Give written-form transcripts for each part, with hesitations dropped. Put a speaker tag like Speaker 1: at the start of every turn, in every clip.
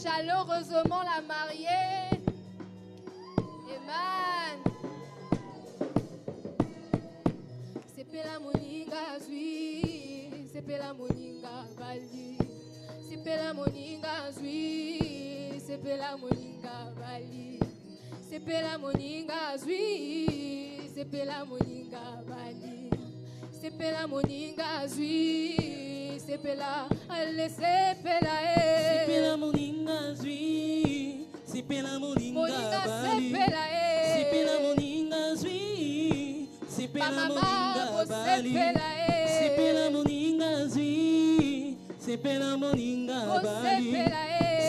Speaker 1: chaleureusement la mariée. Amen. Sepela moninga zui, sepela moninga bali. Sepela moninga zui, sepela moninga bali. Sepela moninga zui, sepela moninga bali. Sepela moninga zui, sepela, allez sepela
Speaker 2: Sepela moninga zui, sepela moninga bali.
Speaker 1: sepela
Speaker 2: Sepela moninga zui, sepela moninga bali. Sepela moninga zui, sepela moninga bali.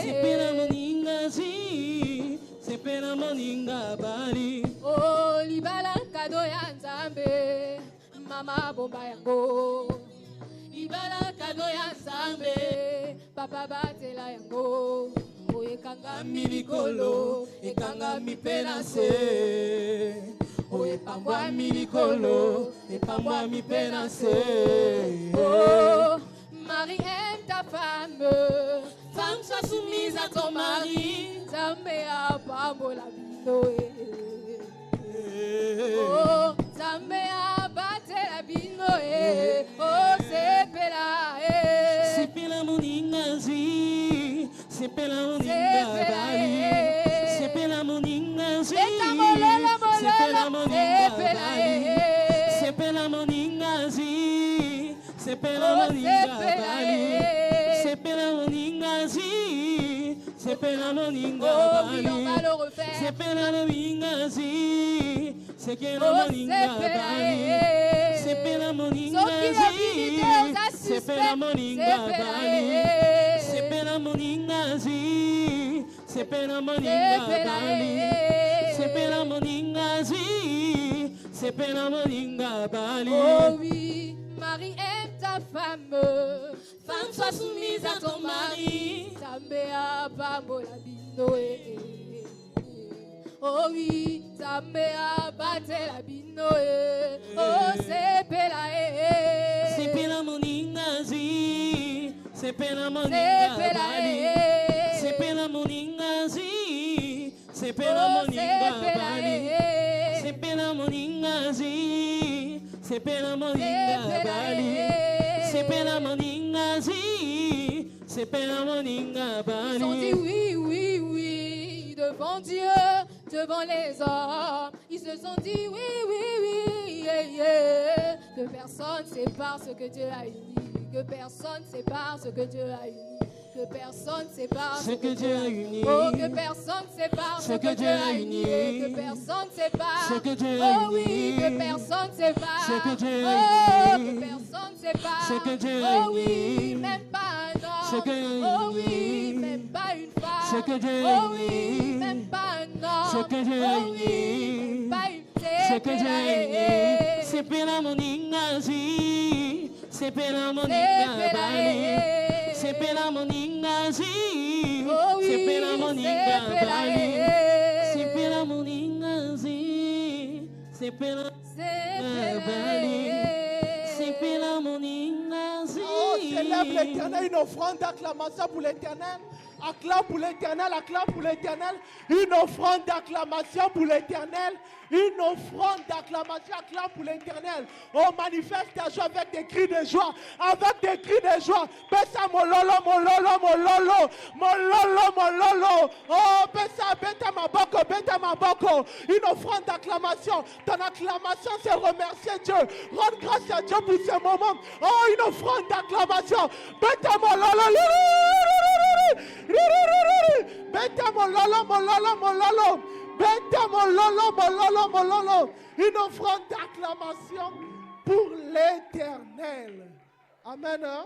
Speaker 2: Sepela moninga zui, sepela moninga bali.
Speaker 1: Oh, libala kado ya Nzambe, mama bomba yango. Libala kado ya Nzambe, papa batela yango. Oh, ekanga milikolo, ekanga mipena se. Oh, epambwa milikolo, epambwa mipena se. Oh, Marie aime ta femme, femme sois soumise à ton mari. Nzambe apambola bino. Oh, Nzambe abatela bino. Oh, sepela.
Speaker 2: Sepela moninga zui, sepela moninga bali. Sepela moninga zui, sepela moninga bali. Sepela moninga zui, sepela moninga bali. Sepela moninga zui, sepela moninga bali. Sepela moninga zui, sepela moninga bali. Sepela moninga zui, sepela moninga bali. Sepela moninga zui, sepela moninga bali. Sepela moninga zui, sepela moninga bali.
Speaker 1: Oh oui, Marie aime ta femme, femme sois soumise à ton mari. Nzambe apambola bino. Oh oui, Nzambe abatela bino. Oh sepela.
Speaker 2: Sepela moninga zui, sepela moninga bali. Sepela moninga zui, sepela moninga bali. Sepela moninga zui, sepela moninga bali. Sepela moninga zui, sepela moninga
Speaker 1: Ils ont dit
Speaker 2: bali.
Speaker 1: oui, oui, oui, devant Dieu, devant les hommes. Ils se sont dit oui, oui, oui, yeah, yeah. Que personne sépare ce que Dieu a uni. Que personne sépare ce que Dieu a uni. Que personne sépare
Speaker 2: Ce que Dieu a uni.
Speaker 1: Oh, que personne sépare ce que Dieu a uni. Que personne sépare.
Speaker 2: Ce que Dieu a
Speaker 1: Oh oui,
Speaker 2: uni.
Speaker 1: que personne sépare.
Speaker 2: Ce que Dieu a
Speaker 1: Oh,
Speaker 2: uni.
Speaker 1: que personne sépare.
Speaker 2: Ce que Dieu a
Speaker 1: Oh oui,
Speaker 2: uni.
Speaker 1: même pas un homme.
Speaker 2: Ce que Dieu a
Speaker 1: Oh oui,
Speaker 2: uni.
Speaker 1: même pas une femme.
Speaker 2: Ce que Dieu a
Speaker 1: Oh oui,
Speaker 2: uni.
Speaker 1: même pas un homme.
Speaker 2: Ce que Dieu a
Speaker 1: Oh oui,
Speaker 2: uni.
Speaker 1: même pas une
Speaker 2: Ce que Dieu a uni. Sepela moninga zui, sepela moninga bali. Sepela moninga zui,
Speaker 1: Oh oui,
Speaker 2: sepela moninga
Speaker 1: sepela,
Speaker 2: bali. Sepela moninga zui, sepela moninga bali. Sepela moninga zui.
Speaker 3: Oh, célèbre l'Éternel, une offrande d'acclamation pour l'Éternel. Acclame pour l'Éternel, acclame pour l'Éternel. Une offrande d'acclamation pour l'Éternel. Une offrande d'acclamation, acclame pour l'Éternel. Oh, manifeste ta joie avec des cris de joie. Avec des cris de joie. Bessa mololo, mololo, mololo. Mololo, mololo. Oh, bessa, beta maboko, beta maboko. Une offrande d'acclamation. Ton acclamation, c'est remercier Dieu. Rendre grâce à Dieu pour ce moment. Oh, une offrande d'acclamation. Beta mololo. Beta mololo, mololo, mololo. Beta mololo, mololo, mololo. Une offrande d'acclamation pour l'Éternel. Amen. Hein?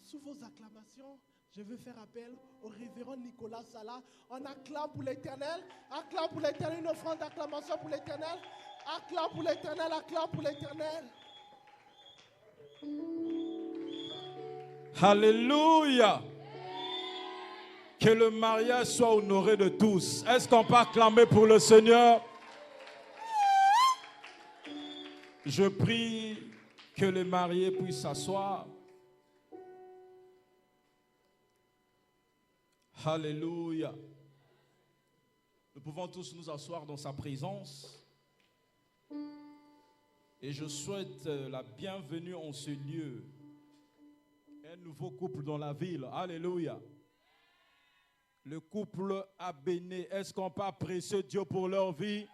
Speaker 3: Sous vos acclamations, je veux faire appel au révérend Nicolas Salah. On acclame pour l'Éternel. Acclame pour l'Éternel. Une offrande d'acclamation pour l'Éternel. Acclame pour l'Éternel. Acclame pour l'Éternel.
Speaker 4: Alléluia. Que le mariage soit honoré de tous. Est-ce qu'on peut acclamer pour le Seigneur? Je prie que les mariés puissent s'asseoir. Alléluia. Nous pouvons tous nous asseoir dans sa présence. Et je souhaite la bienvenue en ce lieu. Un nouveau couple dans la ville. Alléluia. Le couple Abéné. Est-ce qu'on peut apprécier Dieu pour leur vie?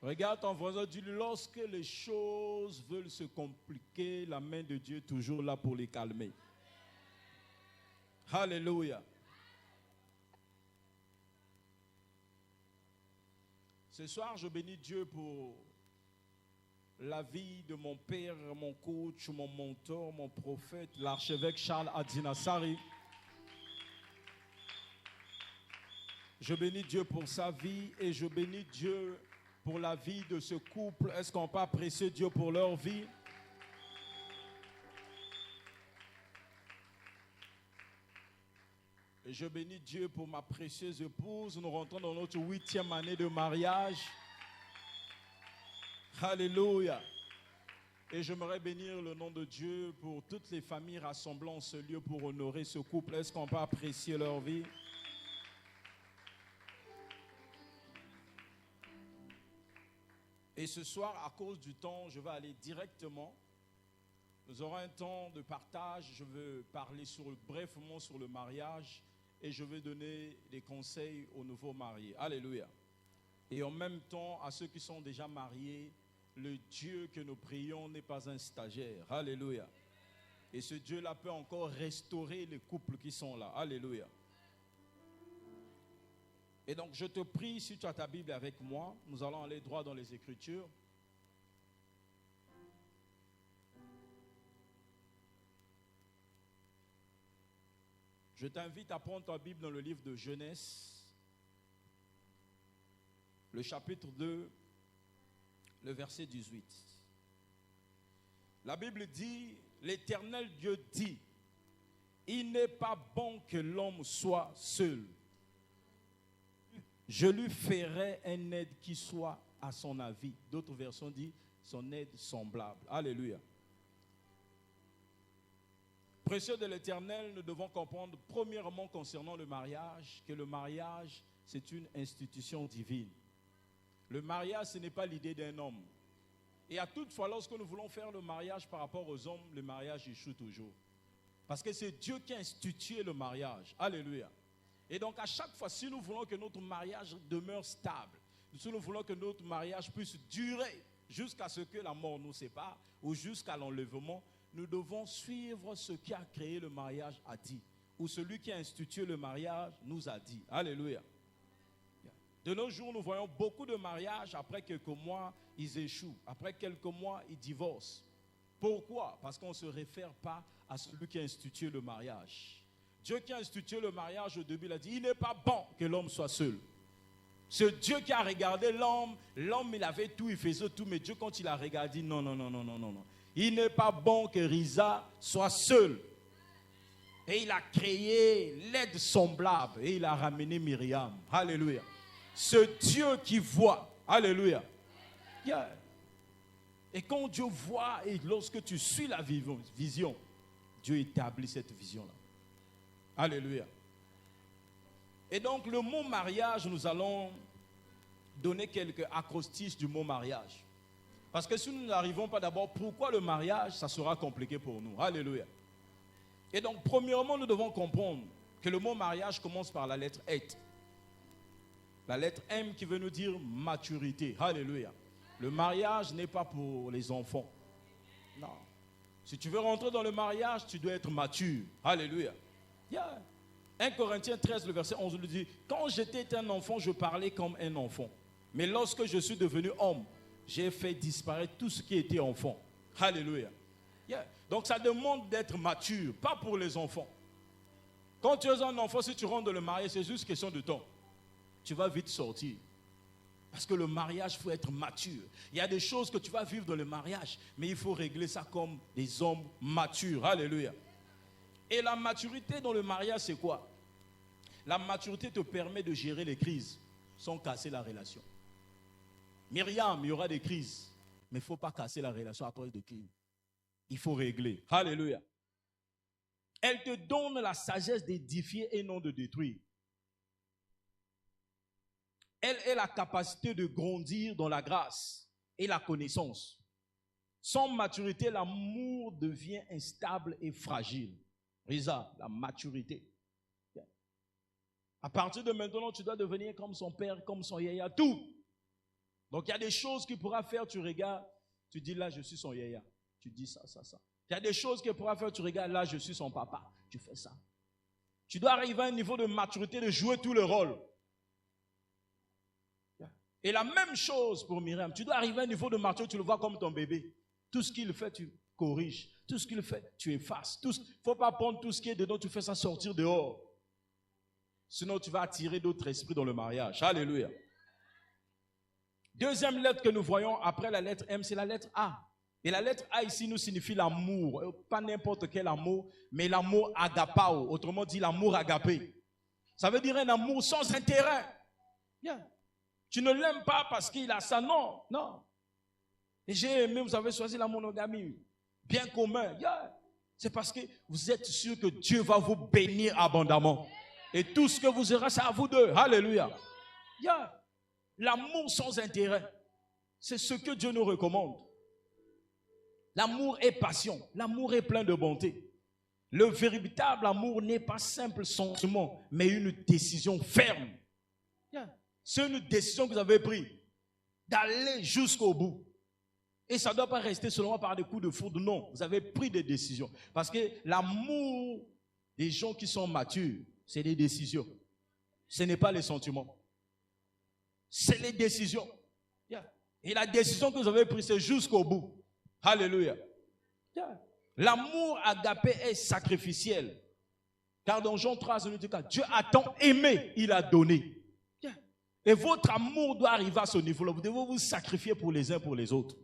Speaker 4: Regarde ton voisin, dis-lui, lorsque les choses veulent se compliquer, la main de Dieu est toujours là pour les calmer. Alléluia. Ce soir, je bénis Dieu pour la vie de mon père, mon coach, mon mentor, mon prophète, l'archevêque Charles Adinassari. Je bénis Dieu pour sa vie et je bénis Dieu pour la vie de ce couple. Est-ce qu'on peut apprécier Dieu pour leur vie? Et je bénis Dieu pour ma précieuse épouse. Nous rentrons dans notre 8e année de mariage. Alléluia. Et j'aimerais bénir le nom de Dieu pour toutes les familles rassemblées en ce lieu pour honorer ce couple. Est-ce qu'on peut apprécier leur vie? Et ce soir, à cause du temps, je vais aller directement. Nous aurons un temps de partage. Je veux parler brièvement sur le mariage et je vais donner des conseils aux nouveaux mariés. Alléluia. Et en même temps, à ceux qui sont déjà mariés, le Dieu que nous prions n'est pas un stagiaire. Alléluia. Et ce Dieu-là peut encore restaurer les couples qui sont là. Alléluia. Et donc, je te prie, si tu as ta Bible avec moi, nous allons aller droit dans les Écritures. Je t'invite à prendre ta Bible dans le livre de Genèse, le chapitre 2, le verset 18. La Bible dit, l'Éternel Dieu dit, il n'est pas bon que l'homme soit seul. Je lui ferai un aide qui soit à son avis. D'autres versions disent son aide semblable. Alléluia. Précieux de l'Éternel, nous devons comprendre premièrement concernant le mariage, que le mariage, c'est une institution divine. Le mariage, ce n'est pas l'idée d'un homme. Et à toute fois, lorsque nous voulons faire le mariage par rapport aux hommes, le mariage échoue toujours. Parce que c'est Dieu qui a institué le mariage. Alléluia. Et donc à chaque fois, si nous voulons que notre mariage demeure stable, si nous voulons que notre mariage puisse durer jusqu'à ce que la mort nous sépare ou jusqu'à l'enlèvement, nous devons suivre ce qui a créé le mariage a dit, ou celui qui a institué le mariage nous a dit. Alléluia. De nos jours, nous voyons beaucoup de mariages, après quelques mois, ils échouent. Après quelques mois, ils divorcent. Pourquoi? Parce qu'on ne se réfère pas à celui qui a institué le mariage. Dieu qui a institué le mariage au début, il a dit, il n'est pas bon que l'homme soit seul. C'est Dieu qui a regardé l'homme, il avait tout, il faisait tout, mais Dieu quand il a regardé, non. Il n'est pas bon que Risa soit seul. Et il a créé l'aide semblable et il a ramené Myriam. Alléluia. Ce Dieu qui voit, alléluia. Yeah. Et quand Dieu voit et lorsque tu suis la vision, Dieu établit cette vision-là. Alléluia. Et donc le mot mariage, nous allons donner quelques acrostiches du mot mariage. Parce que si nous n'arrivons pas d'abord, pourquoi le mariage, ça sera compliqué pour nous. Alléluia. Et donc premièrement, nous devons comprendre que le mot mariage commence par la lettre « et ». La lettre « M » qui veut nous dire maturité. Alléluia. Le mariage n'est pas pour les enfants. Non. Si tu veux rentrer dans le mariage, tu dois être mature. Alléluia. Yeah. 1 Corinthiens 13, le verset 11 nous dit, quand j'étais un enfant, je parlais comme un enfant. Mais lorsque je suis devenu homme, j'ai fait disparaître tout ce qui était enfant. Alléluia. Yeah. Donc ça demande d'être mature, pas pour les enfants. Quand tu es un enfant, si tu rentres dans le mariage, c'est juste question de temps. Tu vas vite sortir. Parce que le mariage, il faut être mature. Il y a des choses que tu vas vivre dans le mariage, mais il faut régler ça comme des hommes matures. Alléluia. Et la maturité dans le mariage, c'est quoi? La maturité te permet de gérer les crises sans casser la relation. Myriam, il y aura des crises. Mais il ne faut pas casser la relation à cause de qui. Il faut régler. Alléluia. Elle te donne la sagesse d'édifier et non de détruire. Elle a la capacité de grandir dans la grâce et la connaissance. Sans maturité, l'amour devient instable et fragile. Risa, la maturité. À partir de maintenant, tu dois devenir comme son père, comme son yaya, tout. Donc il y a des choses qu'il pourra faire, tu regardes, tu dis là, je suis son yaya. Tu dis ça, ça, ça. Il y a des choses qu'il pourra faire, tu regardes là, je suis son papa. Tu fais ça. Tu dois arriver à un niveau de maturité de jouer tout le rôle. Et la même chose pour Myriam. Tu dois arriver à un niveau de maturité, tu le vois comme ton bébé. Tout ce qu'il fait, tu corriges. Tout ce qu'il fait, tu effaces. Il ne faut pas prendre tout ce qui est dedans, tu fais ça sortir dehors. Sinon, tu vas attirer d'autres esprits dans le mariage. Alléluia. Deuxième lettre que nous voyons après la lettre M, c'est la lettre A. Et la lettre A ici nous signifie l'amour. Pas n'importe quel amour, mais l'amour agapao. Autrement dit, l'amour agapé. Ça veut dire un amour sans intérêt. Yeah. Tu ne l'aimes pas parce qu'il a ça. Non, non. Et j'ai aimé, vous avez choisi la monogamie. Bien commun. Yeah. C'est parce que vous êtes sûr que Dieu va vous bénir abondamment. Et tout ce que vous aurez, c'est à vous deux. Alléluia. Yeah. L'amour sans intérêt, c'est ce que Dieu nous recommande. L'amour est passion. L'amour est plein de bonté. Le véritable amour n'est pas simple sentiment, mais une décision ferme. Yeah. C'est une décision que vous avez prise d'aller jusqu'au bout. Et ça ne doit pas rester seulement par des coups de foudre. Non, vous avez pris des décisions. Parce que l'amour des gens qui sont matures, c'est des décisions. Ce n'est pas les sentiments. C'est les décisions. Yeah. Et la décision que vous avez prise, c'est jusqu'au bout. Alléluia. Yeah. L'amour agapé est sacrificiel. Car dans Jean 3, Dieu a tant aimé, il a donné. Yeah. Et votre amour doit arriver à ce niveau-là. Vous devez vous sacrifier pour les uns pour les autres.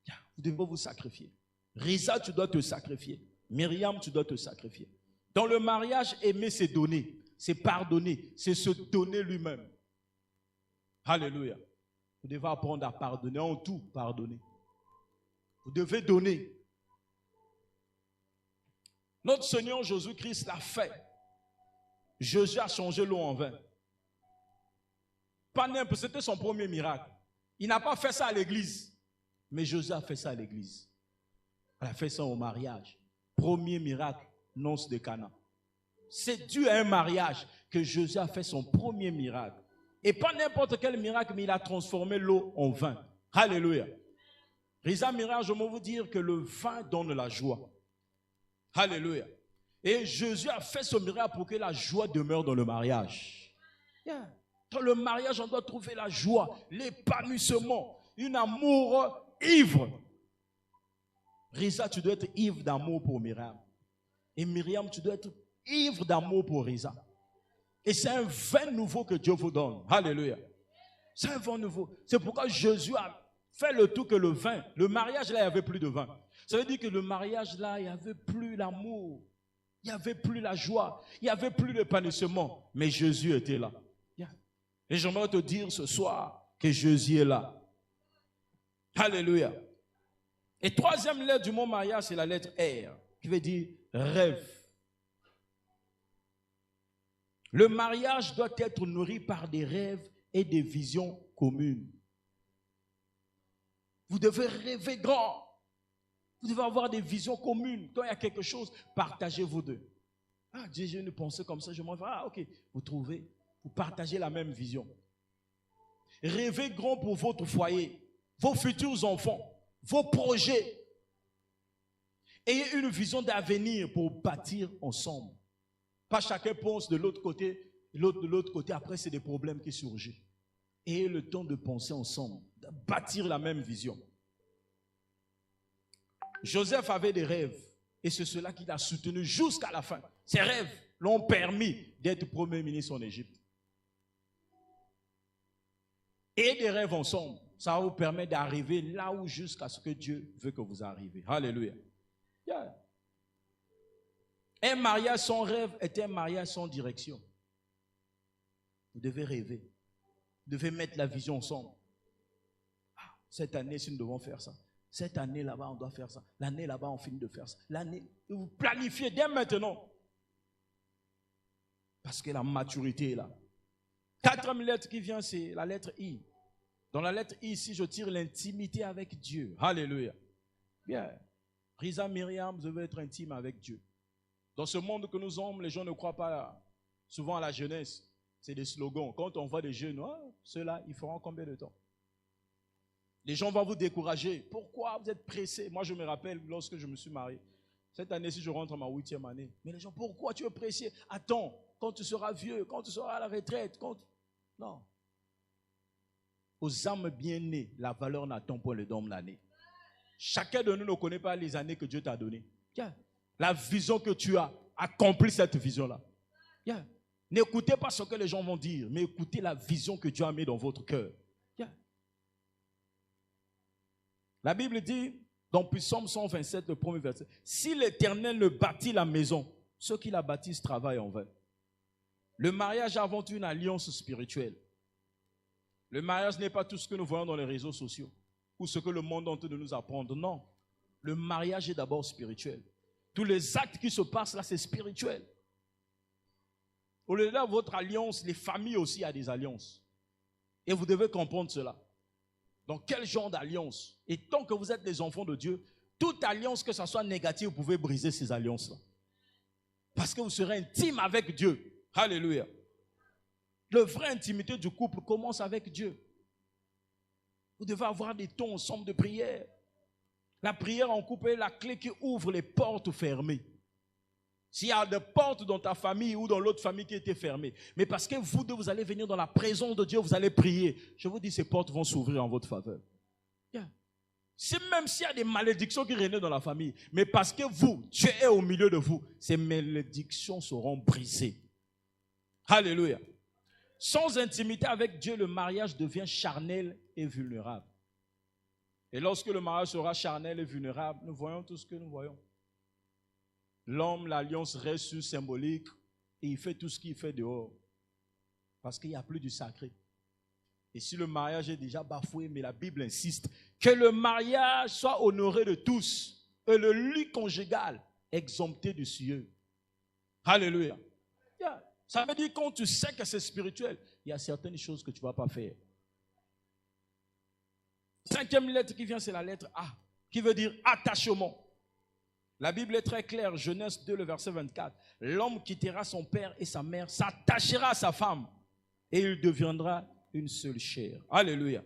Speaker 4: Yeah. Vous devez vous sacrifier. Risa, tu dois te sacrifier. Myriam, tu dois te sacrifier. Dans le mariage, aimer, c'est donner. C'est pardonner. C'est se donner lui-même. Alléluia. Vous devez apprendre à pardonner. En tout, pardonner. Vous devez donner. Notre Seigneur Jésus-Christ l'a fait. Jésus a changé l'eau en vin. Pas n'importe, c'était son premier miracle. Il n'a pas fait ça à l'église. Mais Jésus a fait ça à l'église. Il a fait ça au mariage. Premier miracle, noces de Cana. C'est dû à un mariage que Jésus a fait son premier miracle. Et pas n'importe quel miracle, mais il a transformé l'eau en vin. Alléluia. Risa miracle, je veux vous dire que le vin donne la joie. Alléluia. Et Jésus a fait ce miracle pour que la joie demeure dans le mariage. Yeah. Dans le mariage, on doit trouver la joie, l'épanouissement, un amour ivre. Risa, tu dois être ivre d'amour pour Myriam. Et Myriam, tu dois être ivre d'amour pour Risa. Et c'est un vin nouveau que Dieu vous donne. Alléluia. C'est un vin nouveau. C'est pourquoi Jésus a fait le tout que le vin, le mariage là, il n'y avait plus de vin. Ça veut dire que le mariage là, il n'y avait plus l'amour. Il n'y avait plus la joie. Il n'y avait plus l'épanouissement. Mais Jésus était là. Et j'aimerais te dire ce soir que Jésus est là. Alléluia. Et troisième lettre du mot mariage, c'est la lettre R, qui veut dire rêve. Le mariage doit être nourri par des rêves et des visions communes. Vous devez rêver grand. Vous devez avoir des visions communes. Quand il y a quelque chose, partagez vous deux. Ah, Dieu, j'ai une pensée comme ça, je m'en vais. Ah, ok. Vous trouvez, vous partagez la même vision. Rêvez grand pour votre foyer, vos futurs enfants, vos projets. Ayez une vision d'avenir pour bâtir ensemble. Pas chacun pense de l'autre côté, l'autre de l'autre côté. Après, c'est des problèmes qui surgissent. Ayez le temps de penser ensemble, de bâtir la même vision. Joseph avait des rêves et c'est cela qu'il a soutenu jusqu'à la fin. Ses rêves l'ont permis d'être premier ministre en Égypte. Et des rêves ensemble, ça va vous permettre d'arriver là où jusqu'à ce que Dieu veut que vous arriviez. Alléluia. Yeah. Un mariage sans rêve est un mariage sans direction. Vous devez rêver. Vous devez mettre la vision ensemble. Cette année-ci, nous devons faire ça. Cette année là-bas, on doit faire ça. L'année là-bas, on finit de faire ça. L'année, vous planifiez dès maintenant. Parce que la maturité est là. Quatrième lettre qui vient, c'est la lettre I. Dans la lettre I, ici, je tire l'intimité avec Dieu. Alléluia. Bien. Risa, Myriam, je veux être intime avec Dieu. Dans ce monde que nous sommes, les gens ne croient pas souvent à la jeunesse. C'est des slogans. Quand on voit des jeunes, ceux-là, ils feront combien de temps? Les gens vont vous décourager. Pourquoi vous êtes pressés? Moi, je me rappelle lorsque je me suis marié. Cette année-ci, je rentre à ma 8e année. Mais les gens, pourquoi tu es pressé? Attends, quand tu seras vieux, quand tu seras à la retraite. Non. Aux âmes bien nées, la valeur n'attend pas le nombre d'années. Chacun de nous ne connaît pas les années que Dieu t'a données. La vision que tu as, accomplis cette vision-là. N'écoutez pas ce que les gens vont dire, mais écoutez la vision que Dieu a mis dans votre cœur. La Bible dit, dans Psaume 127, le premier verset, si l'Éternel ne bâtit la maison, ceux qui la bâtissent travaillent en vain. Le mariage est avant tout une alliance spirituelle. Le mariage n'est pas tout ce que nous voyons dans les réseaux sociaux ou ce que le monde est en train de nous apprendre. Non, le mariage est d'abord spirituel. Tous les actes qui se passent là, c'est spirituel. Au-delà de votre alliance, les familles aussi ont des alliances. Et vous devez comprendre cela. Dans quel genre d'alliance? Et tant que vous êtes des enfants de Dieu, toute alliance, que ce soit négative, vous pouvez briser ces alliances-là. Parce que vous serez intime avec Dieu. Alléluia. La vraie intimité du couple commence avec Dieu. Vous devez avoir des temps ensemble de prière. La prière en couple est la clé qui ouvre les portes fermées. S'il y a des portes dans ta famille ou dans l'autre famille qui étaient fermées, mais parce que vous deux, vous allez venir dans la présence de Dieu, vous allez prier, je vous dis, ces portes vont s'ouvrir en votre faveur. C'est même s'il y a des malédictions qui règnent dans la famille, mais parce que vous, Dieu est au milieu de vous, ces malédictions seront brisées. Alléluia. Sans intimité avec Dieu, le mariage devient charnel et vulnérable. Et lorsque le mariage sera charnel et vulnérable, nous voyons tout ce que nous voyons. L'homme, l'alliance reste symbolique et il fait tout ce qu'il fait dehors. Parce qu'il n'y a plus du sacré. Et si le mariage est déjà bafoué, mais la Bible insiste, que le mariage soit honoré de tous et le lit conjugal exempté du cieux. Alléluia. Ça veut dire quand tu sais que c'est spirituel, il y a certaines choses que tu ne vas pas faire. Cinquième lettre qui vient, c'est la lettre A, qui veut dire attachement. La Bible est très claire, Genèse 2, le verset 24. L'homme quittera son père et sa mère, s'attachera à sa femme et il deviendra une seule chair. Alléluia.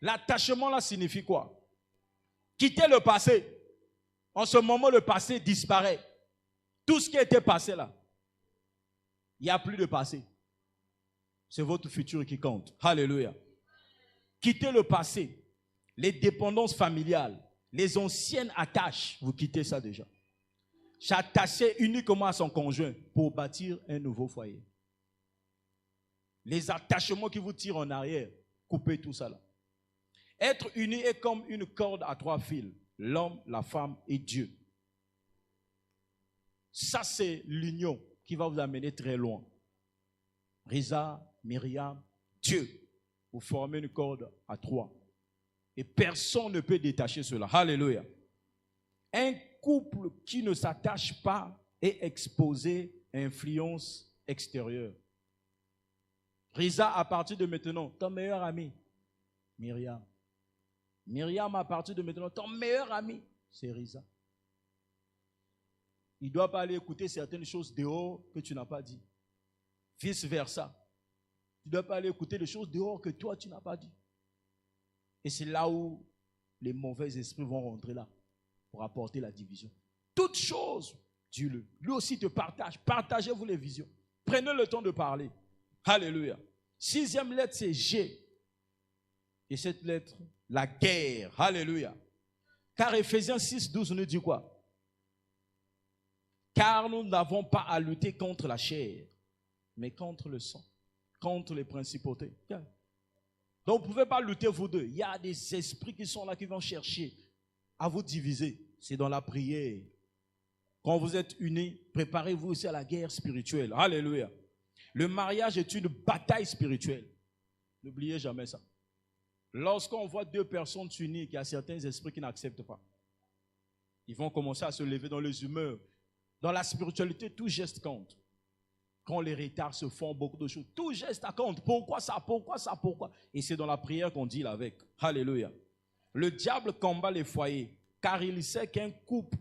Speaker 4: L'attachement là signifie quoi? Quitter le passé. En ce moment, le passé disparaît. Tout ce qui était passé là, il n'y a plus de passé. C'est votre futur qui compte. Alléluia. Quitter le passé, les dépendances familiales, les anciennes attaches, vous quittez ça déjà. S'attacher uniquement à son conjoint pour bâtir un nouveau foyer. Les attachements qui vous tirent en arrière, coupez tout ça là. Être uni est comme une corde à 3 fils. L'homme, la femme et Dieu. Ça, c'est l'union qui va vous amener très loin. Risa, Myriam, Dieu. Vous formez une corde à 3. Et personne ne peut détacher cela. Alléluia. Un couple qui ne s'attache pas est exposé à influence extérieure. Risa, à partir de maintenant, ton meilleur ami, Myriam. Myriam, à partir de maintenant, ton meilleur ami, c'est Risa. Il ne doit pas aller écouter certaines choses dehors que tu n'as pas dit. Vice versa. Tu ne dois pas aller écouter des choses dehors que toi, tu n'as pas dit. Et c'est là où les mauvais esprits vont rentrer là pour apporter la division. Toute chose, dis-le. Lui aussi te partage. Partagez-vous les visions. Prenez le temps de parler. Alléluia. 6e lettre, c'est G. Et cette lettre, la guerre. Alléluia. Car Ephésiens 6, 12 nous dit quoi? Car nous n'avons pas à lutter contre la chair, mais contre le sang, contre les principautés. Donc vous ne pouvez pas lutter vous deux. Il y a des esprits qui sont là, qui vont chercher à vous diviser. C'est dans la prière. Quand vous êtes unis, préparez-vous aussi à la guerre spirituelle. Alléluia. Le mariage est une bataille spirituelle. N'oubliez jamais ça. Lorsqu'on voit deux personnes s'unir, il y a certains esprits qui n'acceptent pas. Ils vont commencer à se lever dans les humeurs. Dans la spiritualité, tout geste compte. Quand les retards se font, beaucoup de choses, tout geste compte. Pourquoi ça? Pourquoi ça? Pourquoi? Et c'est dans la prière qu'on deal avec. Alléluia. Le diable combat les foyers, car il sait qu'un couple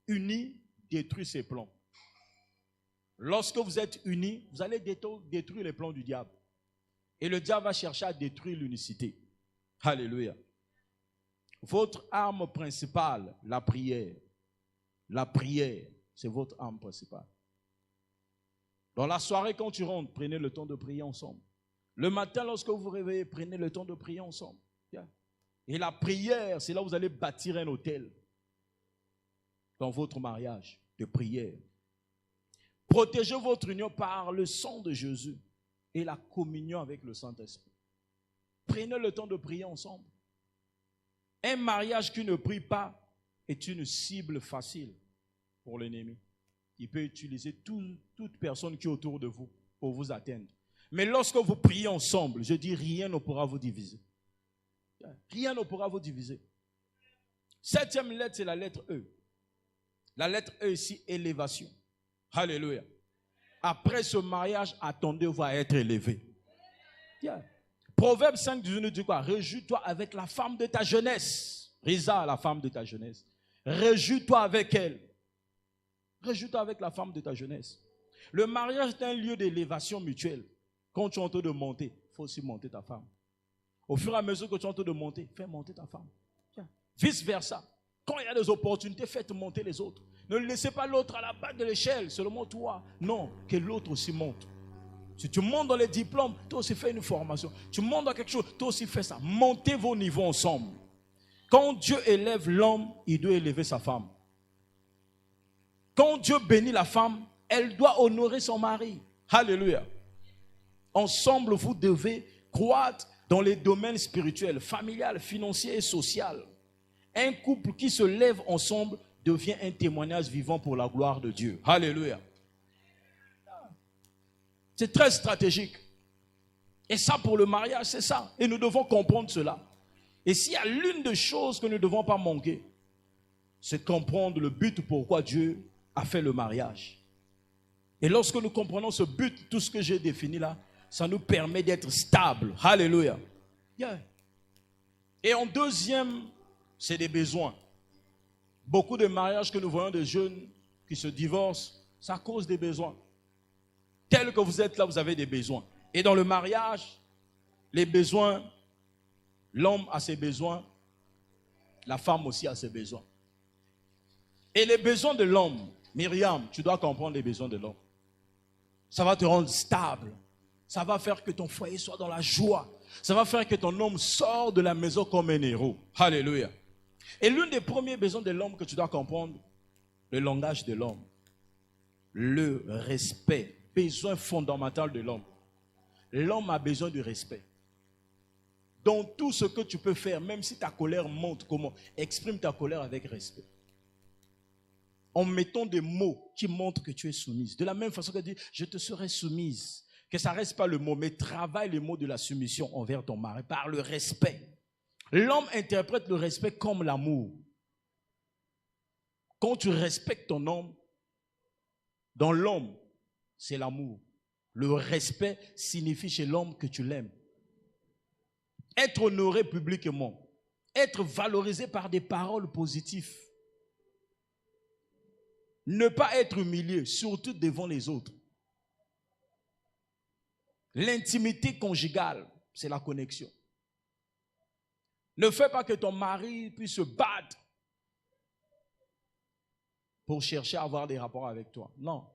Speaker 4: uni détruit ses plans. Lorsque vous êtes unis, vous allez détruire les plans du diable. Et le diable va chercher à détruire l'unicité. Alléluia. Votre arme principale, la prière. La prière, c'est votre arme principale. Dans la soirée, quand tu rentres, prenez le temps de prier ensemble. Le matin, lorsque vous vous réveillez, prenez le temps de prier ensemble. Et la prière, c'est là où vous allez bâtir un hôtel. Dans votre mariage, de prière. Protégez votre union par le sang de Jésus et la communion avec le Saint-Esprit. Prenez le temps de prier ensemble. Un mariage qui ne prie pas est une cible facile pour l'ennemi. Il peut utiliser toute personne qui est autour de vous pour vous atteindre. Mais lorsque vous priez ensemble, je dis rien ne pourra vous diviser. Rien ne pourra vous diviser. Septième lettre, c'est la lettre E. La lettre E ici, élévation. Alléluia. Après ce mariage, attendez-vous à être élevé. Yeah. Proverbe 5:18 nous dit quoi? Réjouis-toi avec la femme de ta jeunesse. Risa, la femme de ta jeunesse. Réjouis-toi avec elle. Réjouis-toi avec la femme de ta jeunesse. Le mariage est un lieu d'élévation mutuelle. Quand tu es en train de monter, il faut aussi monter ta femme. Au fur et à mesure que tu es en train de monter, fais monter ta femme. Yeah. Vice versa. Quand il y a des opportunités, faites monter les autres. Ne laissez pas l'autre à la base de l'échelle, seulement toi. Non, que l'autre aussi monte. Si tu montes dans les diplômes, toi aussi fais une formation. Tu montes dans quelque chose, toi aussi fais ça. Montez vos niveaux ensemble. Quand Dieu élève l'homme, il doit élever sa femme. Quand Dieu bénit la femme, elle doit honorer son mari. Alléluia. Ensemble, vous devez croître dans les domaines spirituels, familial, financier et social. Un couple qui se lève ensemble devient un témoignage vivant pour la gloire de Dieu. Alléluia. C'est très stratégique. Et ça, pour le mariage, c'est ça. Et nous devons comprendre cela. Et s'il y a l'une des choses que nous ne devons pas manquer, c'est comprendre le but pourquoi Dieu a fait le mariage. Et lorsque nous comprenons ce but, tout ce que j'ai défini là, ça nous permet d'être stable. Alléluia. Yeah. Et en deuxième, c'est des besoins. Beaucoup de mariages que nous voyons de jeunes qui se divorcent, ça cause des besoins. Tel que vous êtes là, vous avez des besoins. Et dans le mariage, les besoins, l'homme a ses besoins, la femme aussi a ses besoins. Et les besoins de l'homme, Myriam, tu dois comprendre les besoins de l'homme. Ça va te rendre stable. Ça va faire que ton foyer soit dans la joie. Ça va faire que ton homme sorte de la maison comme un héros. Alléluia. Et l'un des premiers besoins de l'homme que tu dois comprendre, le langage de l'homme, le respect, besoin fondamental de l'homme. L'homme a besoin du respect. Dans tout ce que tu peux faire, même si ta colère monte, comment? Exprime ta colère avec respect. En mettant des mots qui montrent que tu es soumise. De la même façon que tu dis, je te serai soumise. Que ça ne reste pas le mot, mais travaille le mot de la soumission envers ton mari par le respect. L'homme interprète le respect comme l'amour. Quand tu respectes ton homme, dans l'homme, c'est l'amour. Le respect signifie chez l'homme que tu l'aimes. Être honoré publiquement, être valorisé par des paroles positives. Ne pas être humilié, surtout devant les autres. L'intimité conjugale, c'est la connexion. Ne fais pas que ton mari puisse se battre pour chercher à avoir des rapports avec toi. Non.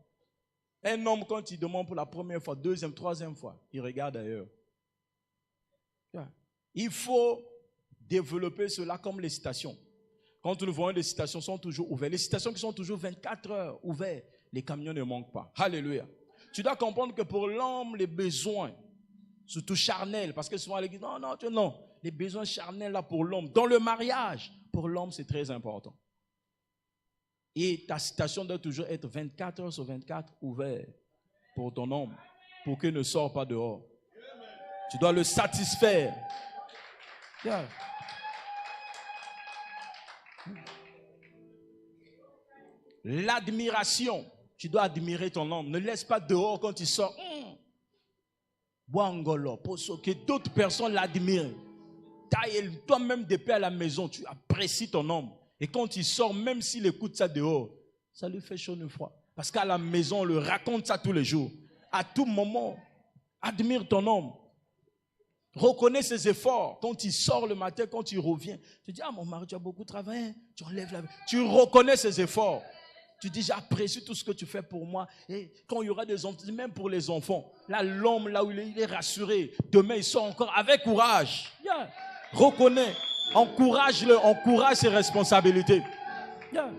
Speaker 4: Un homme, quand il demande pour la première fois, deuxième, troisième fois, il regarde ailleurs. Il faut développer cela comme les citations. Quand nous voyons les citations sont toujours ouvertes. Les citations qui sont toujours 24 heures ouvertes, les camions ne manquent pas. Alléluia. Tu dois comprendre que pour l'homme, les besoins, surtout charnels, parce que souvent, l'église, non. Les besoins charnels là pour l'homme, dans le mariage, pour l'homme, c'est très important. Et ta citation doit toujours être 24 heures sur 24 ouverte pour ton homme, pour qu'il ne sorte pas dehors. Tu dois le satisfaire. Yeah. L'admiration. Tu dois admirer ton homme. Ne laisse pas dehors quand il sort. Boangolo, que d'autres personnes l'admirent. Toi-même depuis à la maison, tu apprécies ton homme. Et quand il sort, même s'il écoute ça dehors, ça lui fait chaud et froid. Parce qu'à la maison, on le raconte ça tous les jours. À tout moment, admire ton homme. Reconnais ses efforts. Quand il sort le matin, quand il revient, tu dis, ah mon mari, tu as beaucoup travaillé. Tu enlèves la... Tu reconnais ses efforts. Tu dis, j'apprécie tout ce que tu fais pour moi. Et quand il y aura des enfants, même pour les enfants, là, l'homme, là où il est rassuré, demain, il sort encore avec courage. Yeah. Reconnais, encourage-le, encourage ses responsabilités. Yeah.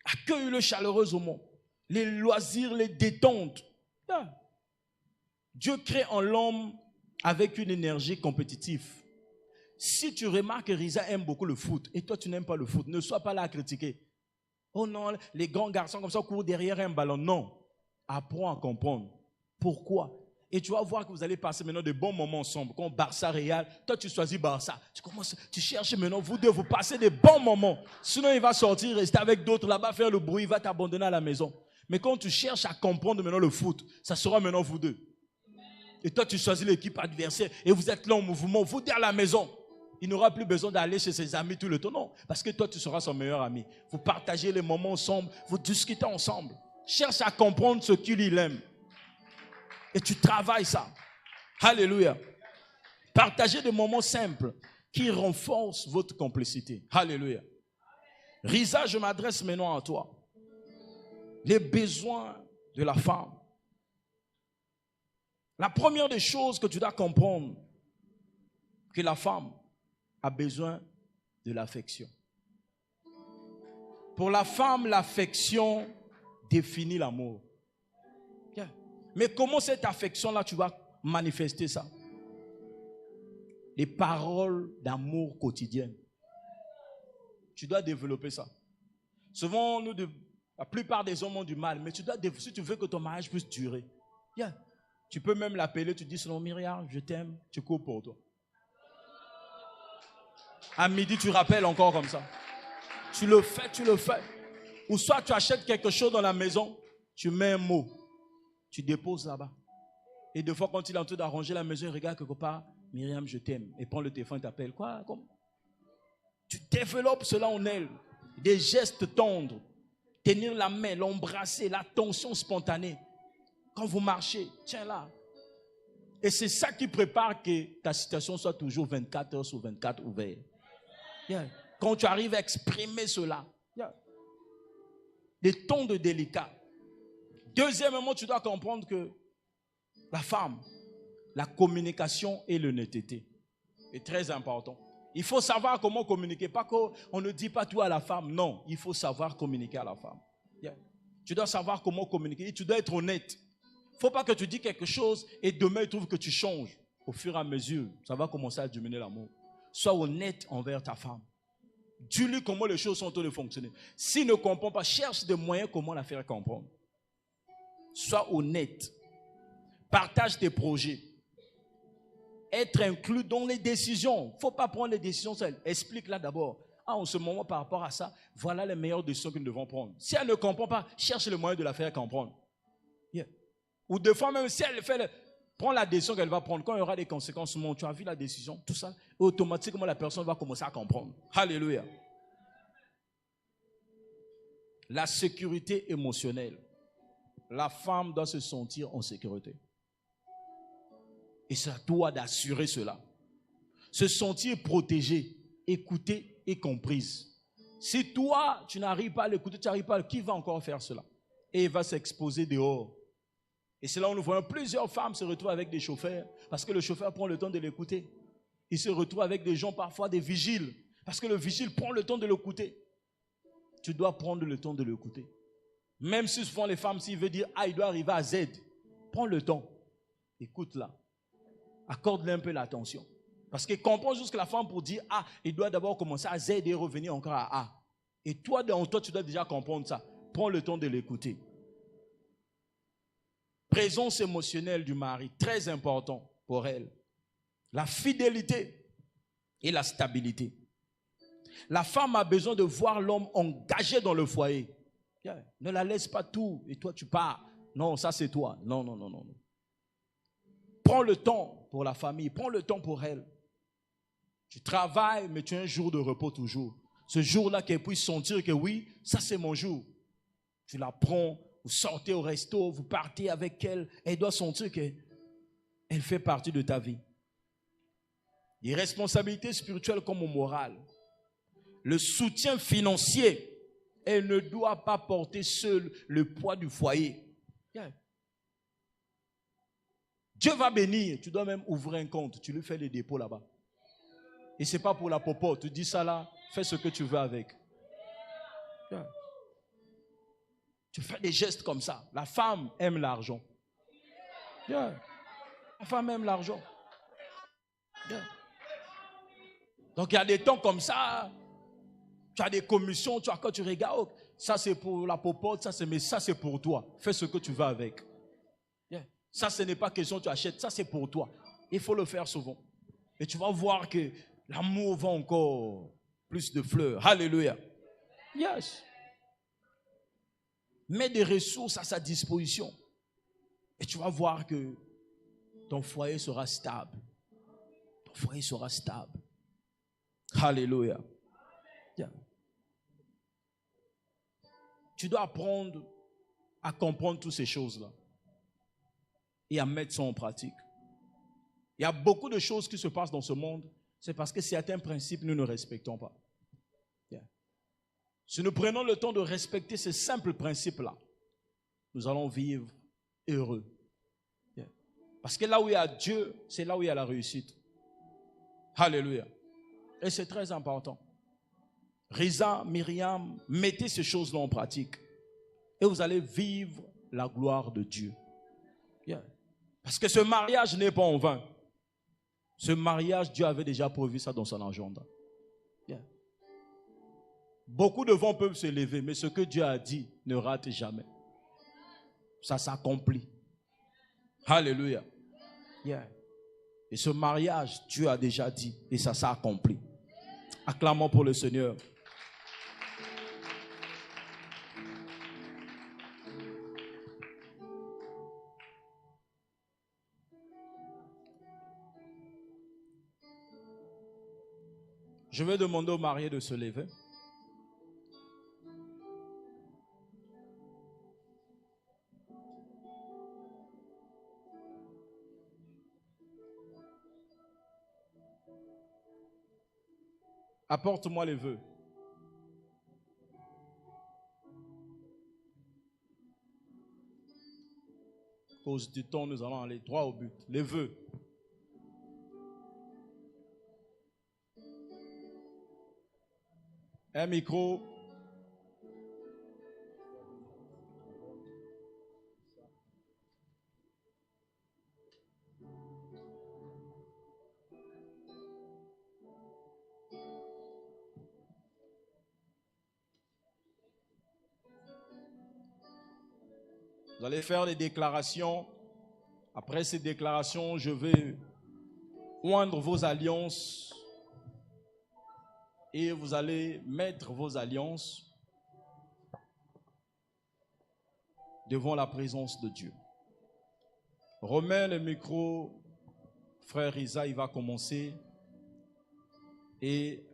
Speaker 4: Accueille-le chaleureusement. Les loisirs, les détentes. Yeah. Dieu crée en l'homme avec une énergie compétitive. Si tu remarques que Risa aime beaucoup le foot et toi tu n'aimes pas le foot, ne sois pas là à critiquer. Oh non, les grands garçons comme ça courent derrière un ballon. Non. Apprends à comprendre. Pourquoi? Et tu vas voir que vous allez passer maintenant de bons moments ensemble. Quand Barça Real, toi tu choisis Barça. Tu cherches maintenant, vous deux, vous passez des bons moments. Sinon il va sortir, rester avec d'autres là-bas, faire le bruit, il va t'abandonner à la maison. Mais quand tu cherches à comprendre maintenant le foot, ça sera maintenant vous deux. Et toi tu choisis l'équipe adversaire et vous êtes là en mouvement, vous deux à la maison. Il n'aura plus besoin d'aller chez ses amis tout le temps. Non, parce que toi, tu seras son meilleur ami. Vous partagez les moments ensemble, vous discutez ensemble. Cherche à comprendre ce qu'il aime. Et tu travailles ça. Alléluia. Partagez des moments simples qui renforcent votre complicité. Alléluia. Risa, je m'adresse maintenant à toi. Les besoins de la femme. La première des choses que tu dois comprendre, que la femme a besoin de l'affection. Pour la femme, l'affection définit l'amour. Yeah. Mais comment cette affection-là, tu vas manifester ça? Les paroles d'amour quotidiennes. Tu dois développer ça. Souvent, la plupart des hommes ont du mal, mais si tu veux que ton mariage puisse durer, yeah. Tu peux même l'appeler, tu dis selon Myriam, je t'aime, tu cours pour toi. À midi, tu rappelles encore comme ça. Tu le fais. Ou soit tu achètes quelque chose dans la maison, tu mets un mot, tu déposes là-bas. Et des fois, quand il est en train d'arranger la maison, il regarde quelque part, Myriam, je t'aime. Et prend le téléphone et t'appelle. Quoi? Comme? Tu développes cela en elle. Des gestes tendres. Tenir la main, l'embrasser, l'attention spontanée. Quand vous marchez, tiens là. Et c'est ça qui prépare que ta situation soit toujours 24 heures sur 24 ouverte. Yeah. Quand tu arrives à exprimer cela, yeah. Des tons de délicat. Deuxièmement, tu dois comprendre que la femme, la communication et l'honnêteté est très important. Il faut savoir comment communiquer. Pas qu'on ne dit pas tout à la femme. Non, il faut savoir communiquer à la femme. Yeah. Tu dois savoir comment communiquer. Et tu dois être honnête. Il ne faut pas que tu dis quelque chose et demain tu trouves que tu changes. Au fur et à mesure, ça va commencer à diminuer l'amour. Sois honnête envers ta femme. Dis-lui comment les choses sont en train de fonctionner. S'il ne comprend pas, cherche des moyens comment la faire comprendre. Sois honnête. Partage tes projets. Être inclus dans les décisions. Il ne faut pas prendre les décisions seules. Explique-la d'abord. Ah, en ce moment, par rapport à ça, voilà les meilleures décisions que nous devons prendre. Si elle ne comprend pas, cherche le moyen de la faire comprendre. Yeah. Ou des fois même, si elle prend la décision qu'elle va prendre, quand il y aura des conséquences, tu as vu la décision, tout ça, automatiquement la personne va commencer à comprendre. Alléluia. La sécurité émotionnelle. La femme doit se sentir en sécurité. Et c'est à toi d'assurer cela. Se sentir protégée, écoutée et comprise. Si toi, tu n'arrives pas à l'écouter, tu n'arrives pas, qui va encore faire cela? Et il va s'exposer dehors. Et c'est là où nous voyons plusieurs femmes se retrouvent avec des chauffeurs, parce que le chauffeur prend le temps de l'écouter. Il se retrouve avec des gens, parfois des vigiles, parce que le vigile prend le temps de l'écouter. Tu dois prendre le temps de l'écouter. Même si souvent les femmes, s'il veut dire, ah, il doit arriver à Z, prends le temps. Écoute-la. Accorde-lui un peu l'attention. Parce qu'il comprend juste que la femme pour dire, ah, il doit d'abord commencer à Z et revenir encore à A. Et toi, tu dois déjà comprendre ça. Prends le temps de l'écouter. présence émotionnelle du mari, très important pour elle. La fidélité et la stabilité. La femme a besoin de voir l'homme engagé dans le foyer. Ne la laisse pas tout et toi tu pars. Non, ça c'est toi. Non, non, non, non. Prends le temps pour la famille, prends le temps pour elle. Tu travailles, mais tu as un jour de repos toujours. Ce jour-là, qu'elle puisse sentir que oui, ça c'est mon jour. Tu la prends, vous sortez au resto, vous partez avec elle. Elle doit sentir qu'elle fait partie de ta vie. Les responsabilités spirituelles comme morales. Le soutien financier. Elle ne doit pas porter seule le poids du foyer. Yeah. Dieu va bénir. Tu dois même ouvrir un compte. Tu lui fais les dépôts là-bas. Et ce n'est pas pour la popo. Tu dis ça là, fais ce que tu veux avec. Yeah. Tu fais des gestes comme ça. La femme aime l'argent. Yeah. La femme aime l'argent. Yeah. Donc il y a des temps comme ça. Tu as des commissions, quand tu regardes, ça c'est pour la popote, mais ça c'est pour toi. Fais ce que tu veux avec. Yeah. Ça ce n'est pas question tu achètes, ça c'est pour toi. Il faut le faire souvent. Et tu vas voir que l'amour va encore plus de fleurs. Alléluia. Yes. Mets des ressources à sa disposition. Et tu vas voir que ton foyer sera stable. Ton foyer sera stable. Alléluia. Yeah. Tu dois apprendre à comprendre toutes ces choses-là et à mettre ça en pratique. Il y a beaucoup de choses qui se passent dans ce monde, c'est parce que certains principes nous ne respectons pas. Yeah. Si nous prenons le temps de respecter ces simples principes-là, nous allons vivre heureux. Yeah. Parce que là où il y a Dieu, c'est là où il y a la réussite. Alléluia. Et c'est très important. Risa, Myriam, mettez ces choses-là en pratique. Et vous allez vivre la gloire de Dieu. Yeah. Parce que ce mariage n'est pas en vain. Ce mariage, Dieu avait déjà prévu ça dans son agenda. Yeah. Beaucoup de vents peuvent se lever, mais ce que Dieu a dit ne rate jamais. Ça s'accomplit. Alléluia. Yeah. Et ce mariage, Dieu a déjà dit, et ça s'accomplit. Acclamons pour le Seigneur. Je vais demander aux mariés de se lever. Apporte-moi les vœux. À cause du temps, nous allons aller droit au but. Les vœux. Un micro. Vous allez faire des déclarations. Après ces déclarations, je vais oindre vos alliances. Et vous allez mettre vos alliances devant la présence de Dieu. Remets le micro, frère Isa, il va commencer. Et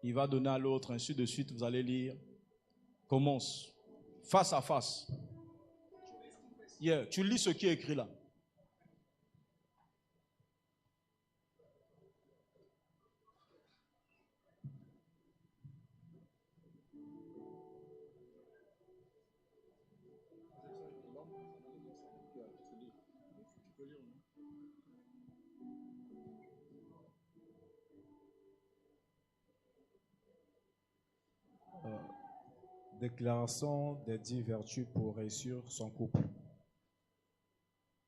Speaker 4: il va donner à l'autre, ainsi de suite, vous allez lire. Commence, face à face. Yeah, tu lis ce qui est écrit là.
Speaker 5: Déclaration des 10 vertus pour réussir son couple.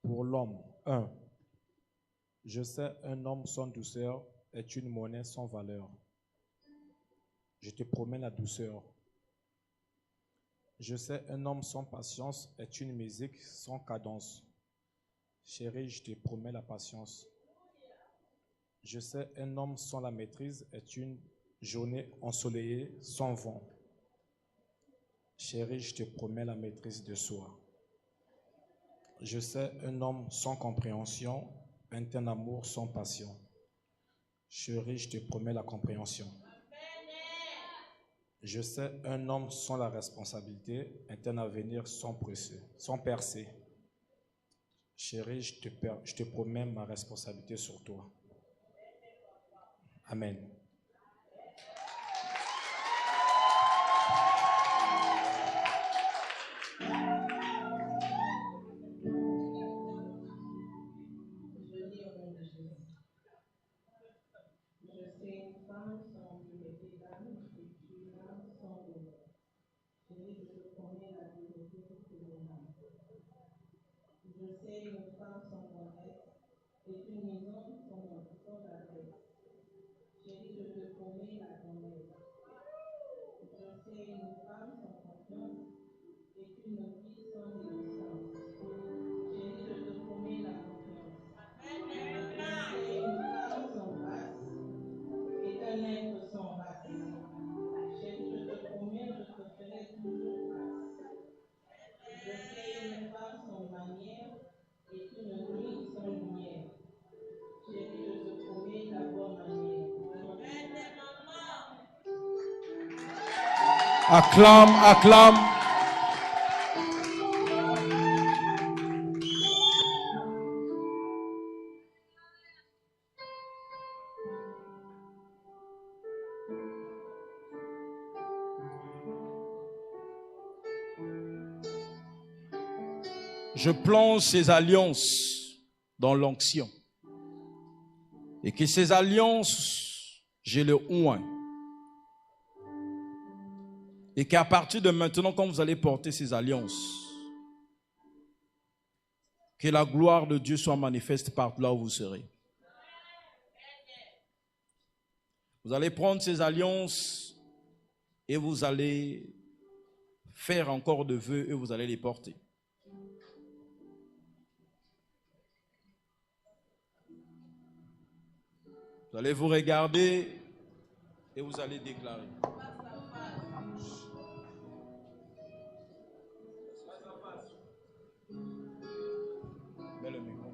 Speaker 5: Pour l'homme, 1. Je sais, un homme sans douceur est une monnaie sans valeur. Je te promets la douceur. Je sais, un homme sans patience est une musique sans cadence. Chérie, je te promets la patience. Je sais, un homme sans la maîtrise est une journée ensoleillée sans vent. Chérie, je te promets la maîtrise de soi. Je sais, un homme sans compréhension est un amour sans passion. Chérie, je te promets la compréhension. Je sais, un homme sans la responsabilité est un avenir sans percée. Chérie, je te promets ma responsabilité sur toi. Amen.
Speaker 4: Acclame, acclame. Je plonge ces alliances dans l'onction. Et que ces alliances, je les oins. Et qu'à partir de maintenant, quand vous allez porter ces alliances, que la gloire de Dieu soit manifeste partout là où vous serez. Vous allez prendre ces alliances et vous allez faire encore de vœux et vous allez les porter. Vous allez vous regarder et vous allez déclarer. Mets le micro.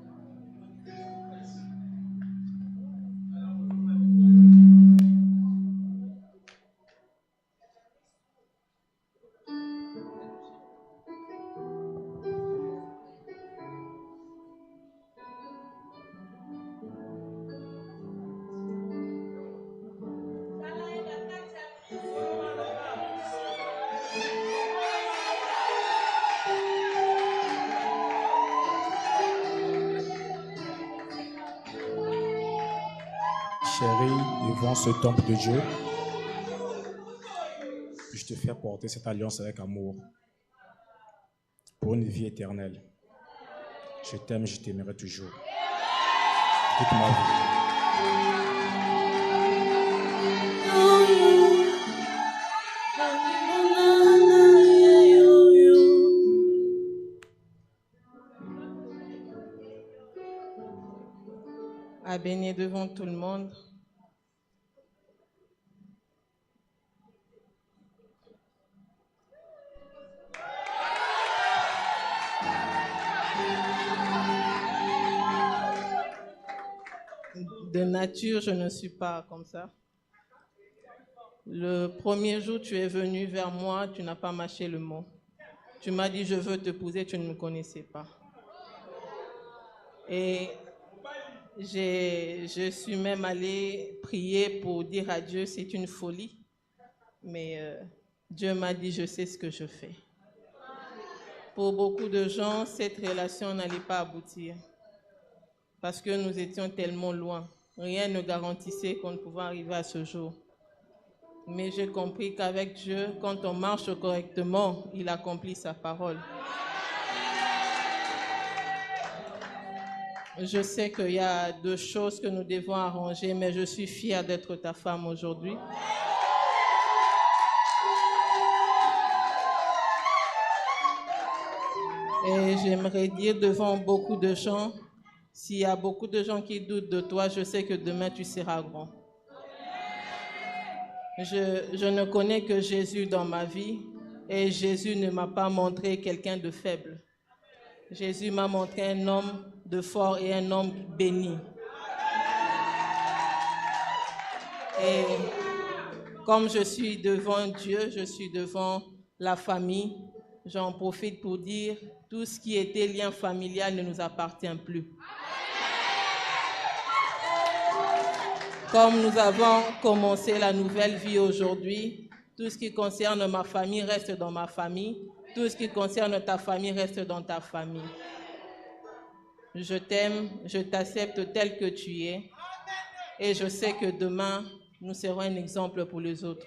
Speaker 5: Chérie, devant ce temple de Dieu, je te fais porter cette alliance avec amour pour une vie éternelle. Je t'aime, je t'aimerai toujours. Toute ma vie.
Speaker 6: À baigner devant tout le monde. De nature, je ne suis pas comme ça. Le premier jour, tu es venu vers moi, tu n'as pas mâché le mot. Tu m'as dit, je veux t'épouser, tu ne me connaissais pas. Et je suis même allée prier pour dire à Dieu, c'est une folie. Mais Dieu m'a dit, je sais ce que je fais. Pour beaucoup de gens, cette relation n'allait pas aboutir. Parce que nous étions tellement loin. Rien ne garantissait qu'on pouvait arriver à ce jour. Mais j'ai compris qu'avec Dieu, quand on marche correctement, il accomplit sa parole. Je sais qu'il y a 2 choses que nous devons arranger, mais je suis fière d'être ta femme aujourd'hui. Et j'aimerais dire devant beaucoup de gens, s'il y a beaucoup de gens qui doutent de toi, je sais que demain tu seras grand. Je ne connais que Jésus dans ma vie et Jésus ne m'a pas montré quelqu'un de faible. Jésus m'a montré un homme de fort et un homme béni. Et comme je suis devant Dieu, je suis devant la famille, j'en profite pour dire tout ce qui était lien familial ne nous appartient plus. Comme nous avons commencé la nouvelle vie aujourd'hui, tout ce qui concerne ma famille reste dans ma famille. Tout ce qui concerne ta famille reste dans ta famille. Je t'aime, je t'accepte tel que tu es. Et je sais que demain, nous serons un exemple pour les autres.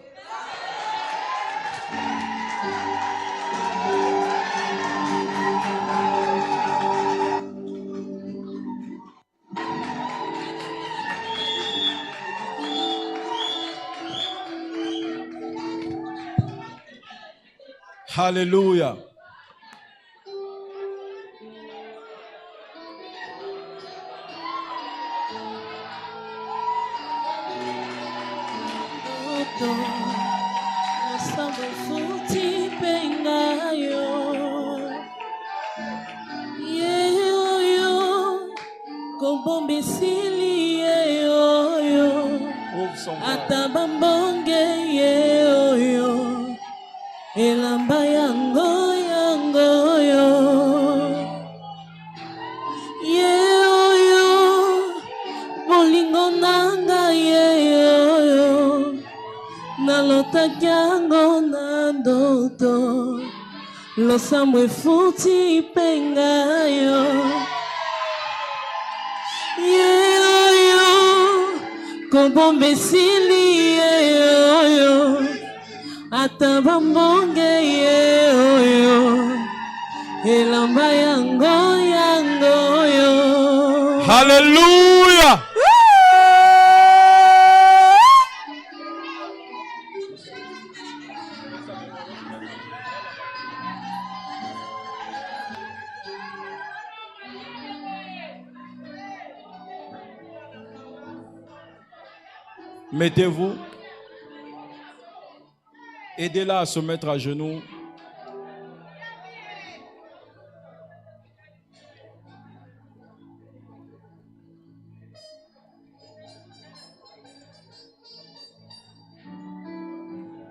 Speaker 4: Alléluia.
Speaker 2: Elamba yango yango yo ye yo bolingo nanga ye yo nalota yango na ndoto losambo efuti penga yo ye yo kobomba esili ye yo atabambonge ye oyo elamba yango yango yo.
Speaker 4: Alléluia. Mettez-vous. Aidez-la à se mettre à genoux.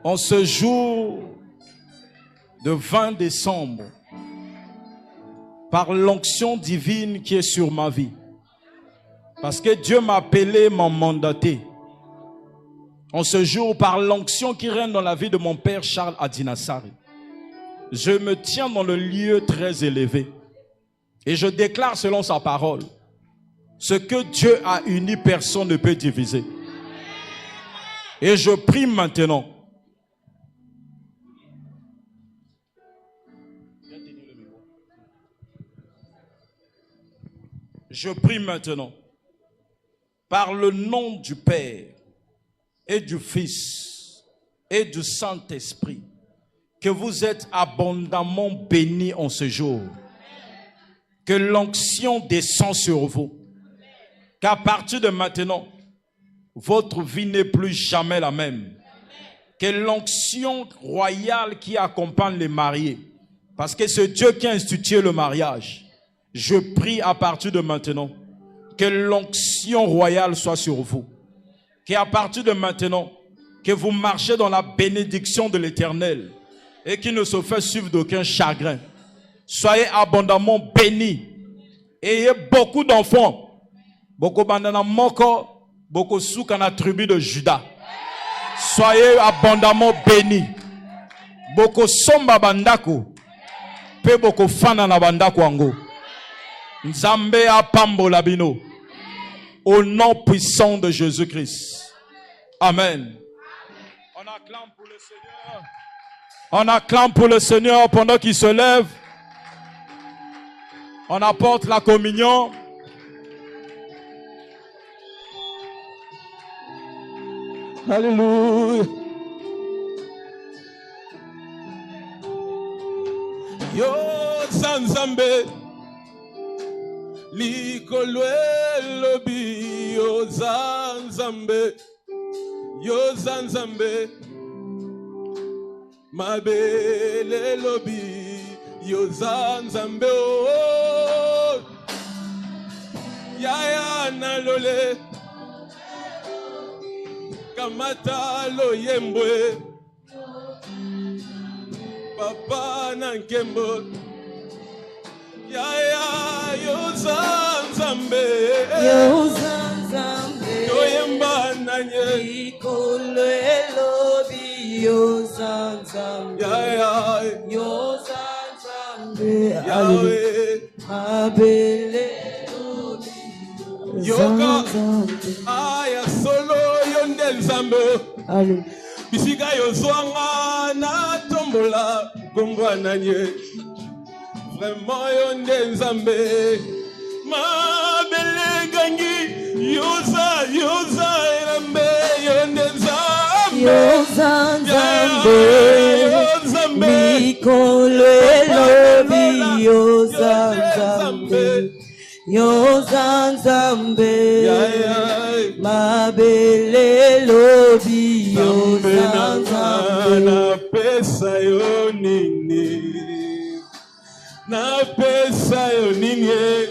Speaker 4: En ce jour de 20 décembre, par l'onction divine qui est sur ma vie, parce que Dieu m'a appelé, m'a mandaté, en ce jour, par l'onction qui règne dans la vie de mon père Charles Adinassari, je me tiens dans le lieu très élevé et je déclare selon sa parole, ce que Dieu a uni, personne ne peut diviser. Et je prie maintenant, par le nom du Père et du Fils et du Saint-Esprit, que vous êtes abondamment bénis en ce jour. Que l'onction descend sur vous. Qu'à partir de maintenant, votre vie n'est plus jamais la même. Que l'onction royale qui accompagne les mariés, parce que c'est Dieu qui a institué le mariage, je prie à partir de maintenant, que l'onction royale soit sur vous. Qu'à partir de maintenant, que vous marchez dans la bénédiction de l'Éternel et qu'il ne se fait suivre d'aucun chagrin. Soyez abondamment bénis. Ayez beaucoup d'enfants. Beaucoup bandana moko, beaucoup soukana tribu de Juda. Soyez abondamment bénis. Beaucoup somba bandako. Pe beaucoup fana na bandako ango. Nzambe apambo labino. Au nom puissant de Jésus-Christ. Amen. On acclame pour le Seigneur. On acclame pour le Seigneur pendant qu'il se lève. On apporte la communion.
Speaker 3: Alléluia. Yo,
Speaker 7: Nzambe likolo elobi yoza Nzambe mabele elobi yoza Nzambe oh yaya nalole kamata loyembwe papa na nkembo yaya yoza Nzambe toyemba nanye
Speaker 2: likolo elobi yoza Nzambe yoza Nzambe mabele
Speaker 7: yoka aya solo yonde Nzambe bisika yozwanga na tombola kombo nanye vraiment yonde Nzambe mabele gangi yoza Nzambe yonde Nzambe
Speaker 2: likolo elobi yoza Nzambe mabele elobi yoza Nzambe
Speaker 7: na pesa yo nini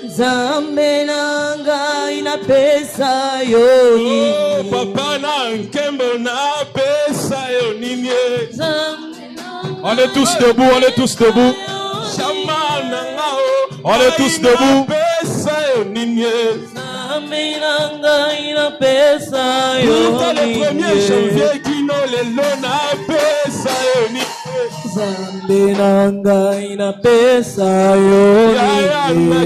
Speaker 2: Nzambe na ngai na pesa yo nini
Speaker 7: papa na nkembo na pesa yo nini on est tous debout Chama na ngao on est tous debout pesa yo nini
Speaker 2: Nzambe na ngai na pesa yo nini
Speaker 7: le 1er janvier kino lelo na pesa yo nini
Speaker 2: Nzambe na ngai na pesa yo nini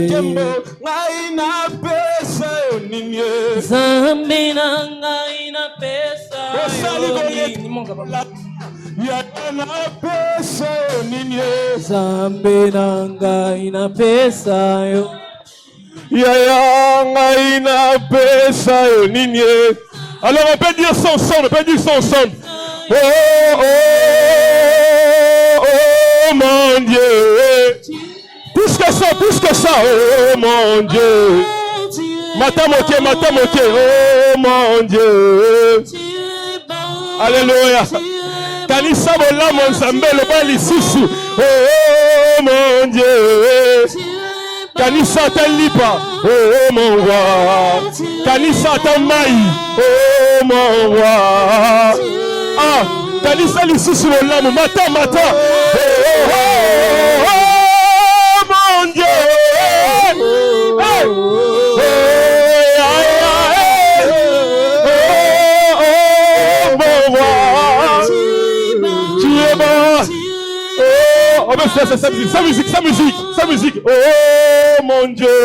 Speaker 7: ngai na pesa yo nini
Speaker 2: Nzambe na ngai na pesa yo nini
Speaker 7: yaya na pesa yo nini
Speaker 2: Nzambe na ngai na pesa yo
Speaker 7: yaya ngai na pesa yo nini. Alors on peut dire son son, oh mon Dieu, plus que ça, oh mon Dieu, mata moke, oh mon Dieu, alléluia, kanisa bolamo Nzambe loba lisusu, oh mon Dieu, kanisa talipa, oh mon roi, kanisa tamai, oh mon roi, ah, kanisa lisusu bolamo, mata, oh mon Dieu, hey, oh mon roi, tu es bon, oh, mais c'est sa musique, oh mon Dieu,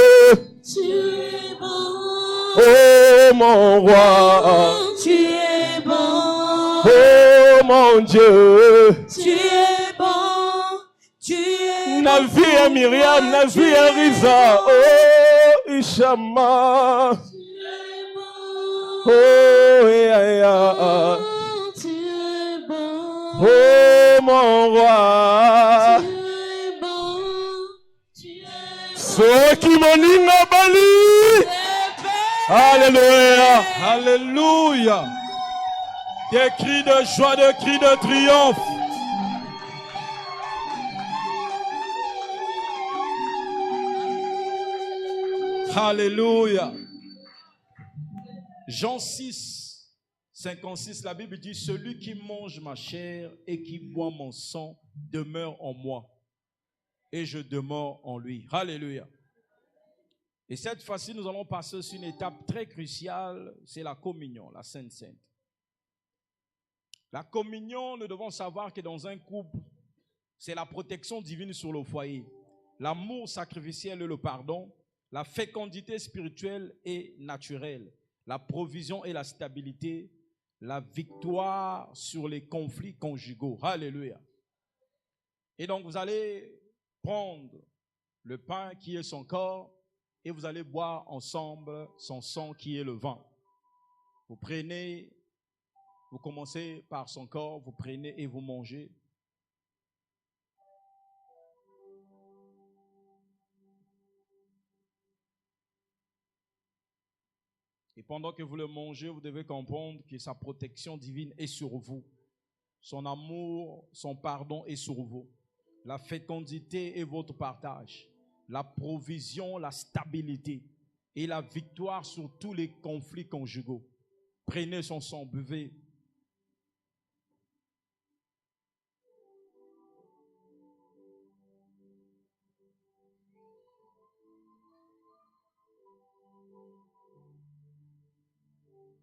Speaker 7: oh mon roi,
Speaker 2: Tu es bon,
Speaker 7: oh mon Dieu,
Speaker 2: tu es bon, tu es
Speaker 7: na vie à Myriam, na vie à Risa, oh Ishama, oh yeah,
Speaker 2: tu es bon,
Speaker 7: oh mon roi,
Speaker 2: tu es bon, tu es
Speaker 7: soki moninga bali, alléluia, alléluia, des cris de joie, des cris de triomphe. Alléluia.
Speaker 4: Jean 6, 56, la Bible dit, celui qui mange ma chair et qui boit mon sang demeure en moi et je demeure en lui. Alléluia. Et cette fois-ci, nous allons passer sur une étape très cruciale, c'est la communion, la Sainte Sainte. La communion, nous devons savoir que dans un couple, c'est la protection divine sur le foyer, l'amour sacrificiel et le pardon, la fécondité spirituelle et naturelle, la provision et la stabilité, la victoire sur les conflits conjugaux. Alléluia. Et donc, vous allez prendre le pain qui est son corps et vous allez boire ensemble son sang qui est le vin. Vous prenez, vous commencez par son corps, vous prenez et vous mangez. Et pendant que vous le mangez, vous devez comprendre que sa protection divine est sur vous. Son amour, son pardon est sur vous. La fécondité est votre partage. La provision, la stabilité et la victoire sur tous les conflits conjugaux. Prenez son sang, buvez.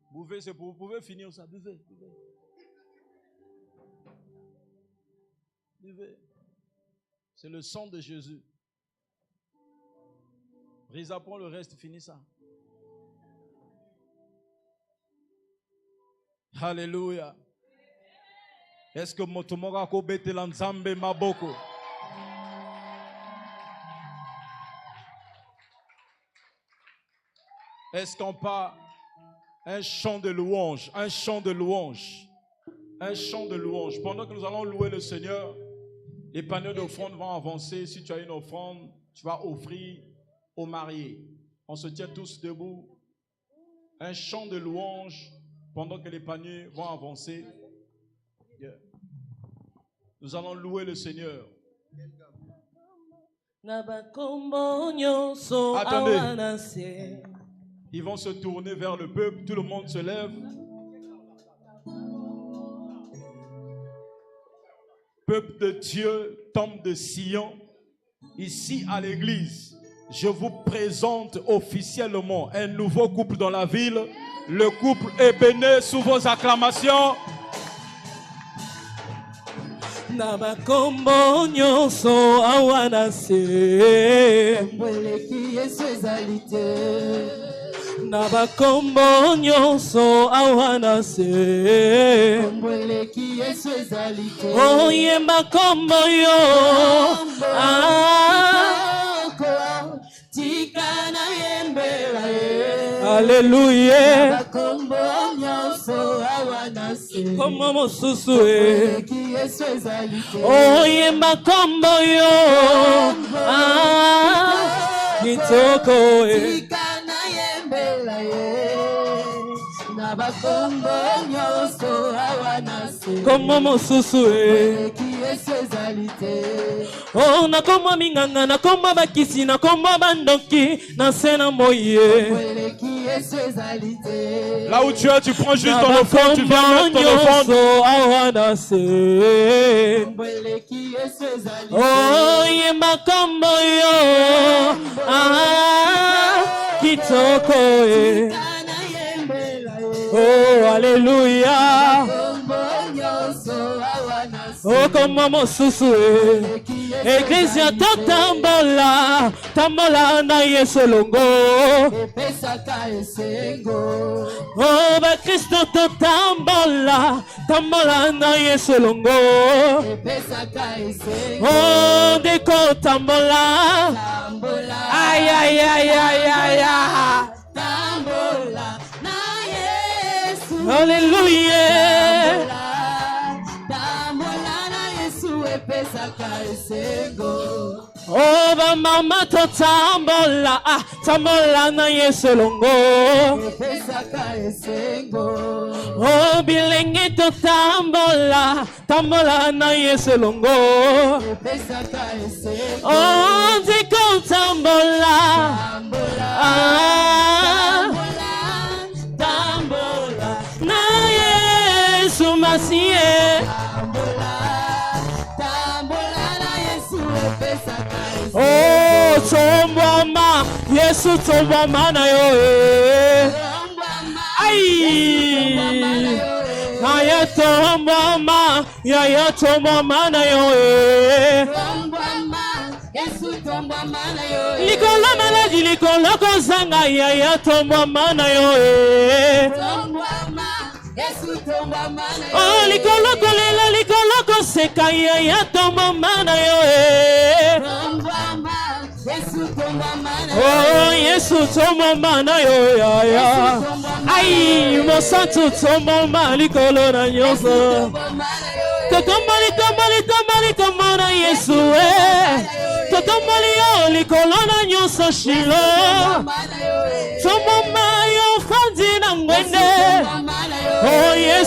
Speaker 4: Buvez, c'est pour vous pouvez finir ça. Buvez, buvez. Buvez. C'est le sang de Jésus. Risa, prends le reste, finis ça. Alléluia. Est-ce que motomoka ko betela nzambe maboko? Est-ce qu'on parle un chant de louange, un chant de louange, un chant de louange. Pendant que nous allons louer le Seigneur, les paniers d'offrande vont avancer. Si tu as une offrande, tu vas offrir aux mariés. On se tient tous debout. Un chant de louange pendant que les paniers vont avancer. Yeah. Nous allons louer le Seigneur. Attendez. Ils vont se tourner vers le peuple. Tout le monde se lève. Peuple de Dieu, tombe de Sion, ici à l'église, je vous présente officiellement un nouveau couple dans la ville. Le couple est béni sous vos acclamations.
Speaker 2: Nabakombo nyonso awanase Mbweleki Yesu ezalite Nabakombo nyonso awanase Mbweleki Yesu ezalite Oyemba kombo yo Tikana yembela ye Alléluia Nabakombo nyonso awanase Komo mosusu e Oyemba kombo yo Kitoko e Tikana yembela ye Nabakombo nyonso awanase Komo mosusu e Oh, nakoma minganga, nakoma bakisi, nakoma bandoki, nasena moye.
Speaker 4: Là où tu es, tu prends juste ton offrande, tu viens mettre ton offrande.
Speaker 2: Oh, yemba kombo yo, kitoko e. Oh, alléluia. Oh, comme mon sousou, Église tambola, tambola na Yesu longo. Oh, ba Christo tambola, tambola na Yesu longo. Oh, deko tambola, ay ay ay ay ay ay, tambola na Yesu. Alléluia. Oh, ba mama to tambola, tambola na Yesu longo. Oh, bilenge to tambola, tambola na Yesu longo. Oh, diko tambola, tambola na Yesu Masiye. Oh, tombama, Yesu tombama na yo eh. Ay, ya tombama na yo eh. Likolo maladi, likolo kozanga, ya tombama na yo eh. Oh, likolo kolela, likolo koseka, ya tombama na yo eh. Oh, Yesu tombama na yo ya. Ay, mo santo tombama likolo na nyonso. Totombali na Yesu eh. Totombali yo likolo na nyonso shilo. Tombama yo fandi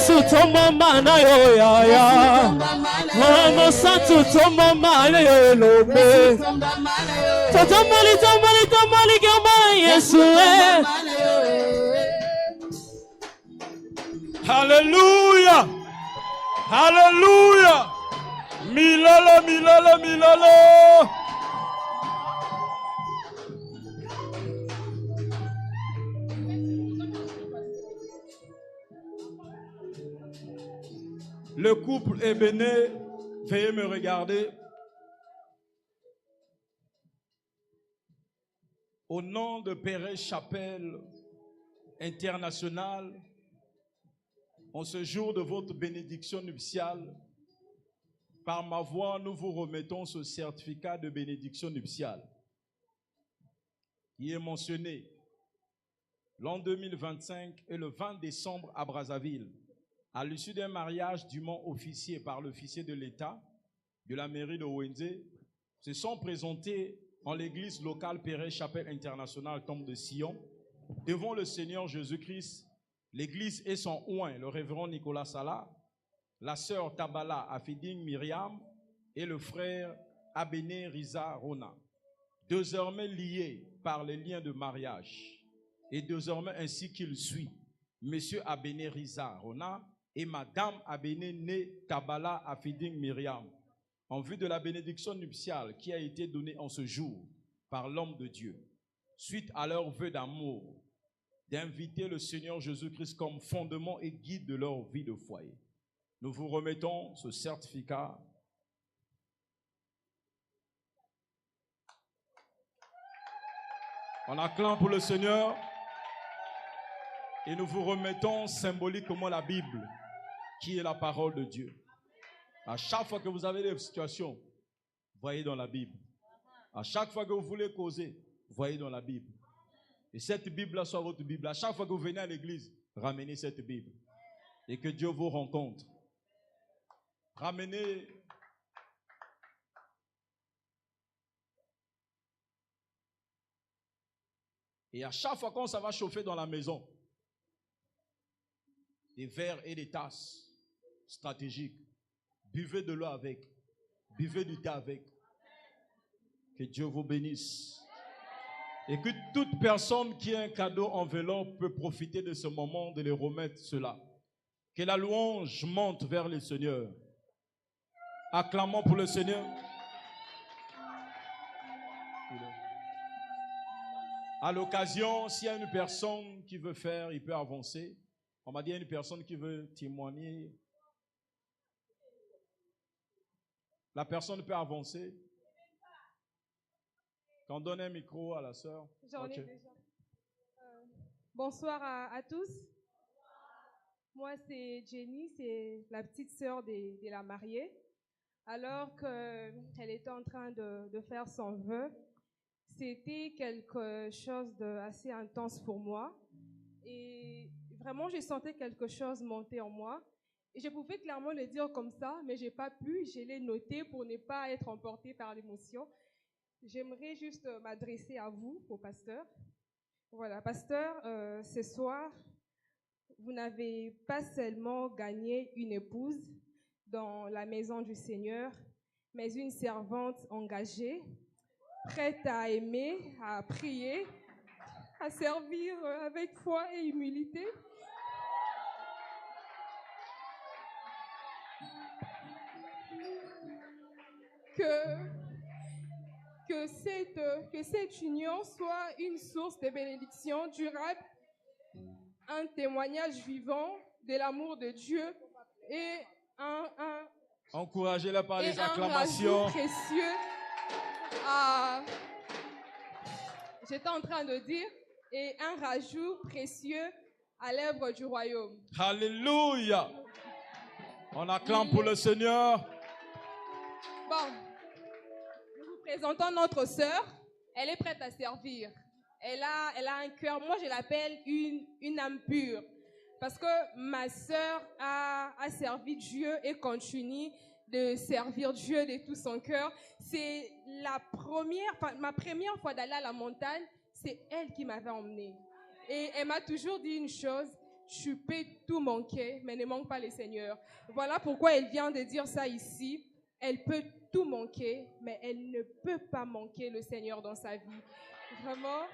Speaker 2: Yesu tomo mana yo ya ya. Mama santo tomo mana yo lobe. Tomali kama Yesu
Speaker 7: Alléluia. Alléluia. Milala, milala, milala. Le couple est béni. Veuillez me regarder. Au nom de Père Chapelle Internationale, en ce jour de votre bénédiction nuptiale, par ma voix, nous vous remettons ce certificat de bénédiction nuptiale qui est mentionné l'an 2025 et le 20 décembre à Brazzaville, à l'issue d'un mariage dûment officié par l'officier de l'État de la mairie de Wenze, se sont présentés en l'église locale Père Chapelle Internationale Tombe de Sion, devant le Seigneur Jésus-Christ, l'église et son oint, le révérend Nicolas Salah, la sœur Tabala Afiding Myriam et le frère Abene Riza Rona, désormais liés par les liens de mariage, et désormais ainsi qu'il suit, Monsieur Abene Riza Rona et Madame Abene Né Tabala Afiding Myriam, en vue de la bénédiction nuptiale qui a été donnée en ce jour par l'homme de Dieu, suite à leur vœu d'amour, d'inviter le Seigneur Jésus-Christ comme fondement et guide de leur vie de foyer. Nous vous remettons ce certificat. On acclame pour le Seigneur et nous vous remettons symboliquement la Bible, qui est la parole de Dieu. À chaque fois que vous avez des situations, voyez dans la Bible. À chaque fois que vous voulez causer, voyez dans la Bible. Et cette Bible-là soit votre Bible. À chaque fois que vous venez à l'église, ramenez cette Bible. Et que Dieu vous rencontre. Ramenez. Et à chaque fois qu'on ça va chauffer dans la maison, des verres et des tasses stratégiques, buvez de l'eau avec, buvez du thé avec. Que Dieu vous bénisse. Et que toute personne qui a un cadeau enveloppe peut profiter de ce moment de les remettre cela. Que la louange monte vers le Seigneur. Acclamons pour le Seigneur. À l'occasion, s'il y a une personne qui veut faire, il peut avancer. On m'a dit, il y a une personne qui veut témoigner. La personne peut avancer. On donne un micro à la sœur.
Speaker 8: J'en ai déjà. Bonsoir à tous. Moi, c'est Jenny, c'est la petite sœur de la mariée. Alors qu'elle était en train de faire son vœu, c'était quelque chose d'assez intense pour moi. Et vraiment, je sentais quelque chose monter en moi. Et je pouvais clairement le dire comme ça, mais je n'ai pas pu. Je l'ai noté pour ne pas être emportée par l'émotion. J'aimerais juste m'adresser à vous, au pasteur. Voilà, pasteur, ce soir, vous n'avez pas seulement gagné une épouse dans la maison du Seigneur, mais une servante engagée, prête à aimer, à prier, à servir avec foi et humilité. Que cette union soit une source de bénédiction durable, un témoignage vivant de l'amour de Dieu et
Speaker 7: encouragez-la par les acclamations.
Speaker 8: Un rajout précieux j'étais en train de dire, et un rajout précieux à l'œuvre du royaume.
Speaker 7: Alléluia. On acclame pour le Seigneur.
Speaker 8: Bon. Présentons notre sœur, elle est prête à servir. Elle a un cœur, moi je l'appelle une âme pure. Parce que ma sœur a servi Dieu et continue de servir Dieu de tout son cœur. C'est ma première fois d'aller à la montagne, c'est elle qui m'avait emmenée. Et elle m'a toujours dit une chose, tu peux tout manquer, mais ne manque pas le Seigneur. Voilà pourquoi elle vient de dire ça ici. Elle peut tout manquer, mais elle ne peut pas manquer le Seigneur dans sa vie. Vraiment,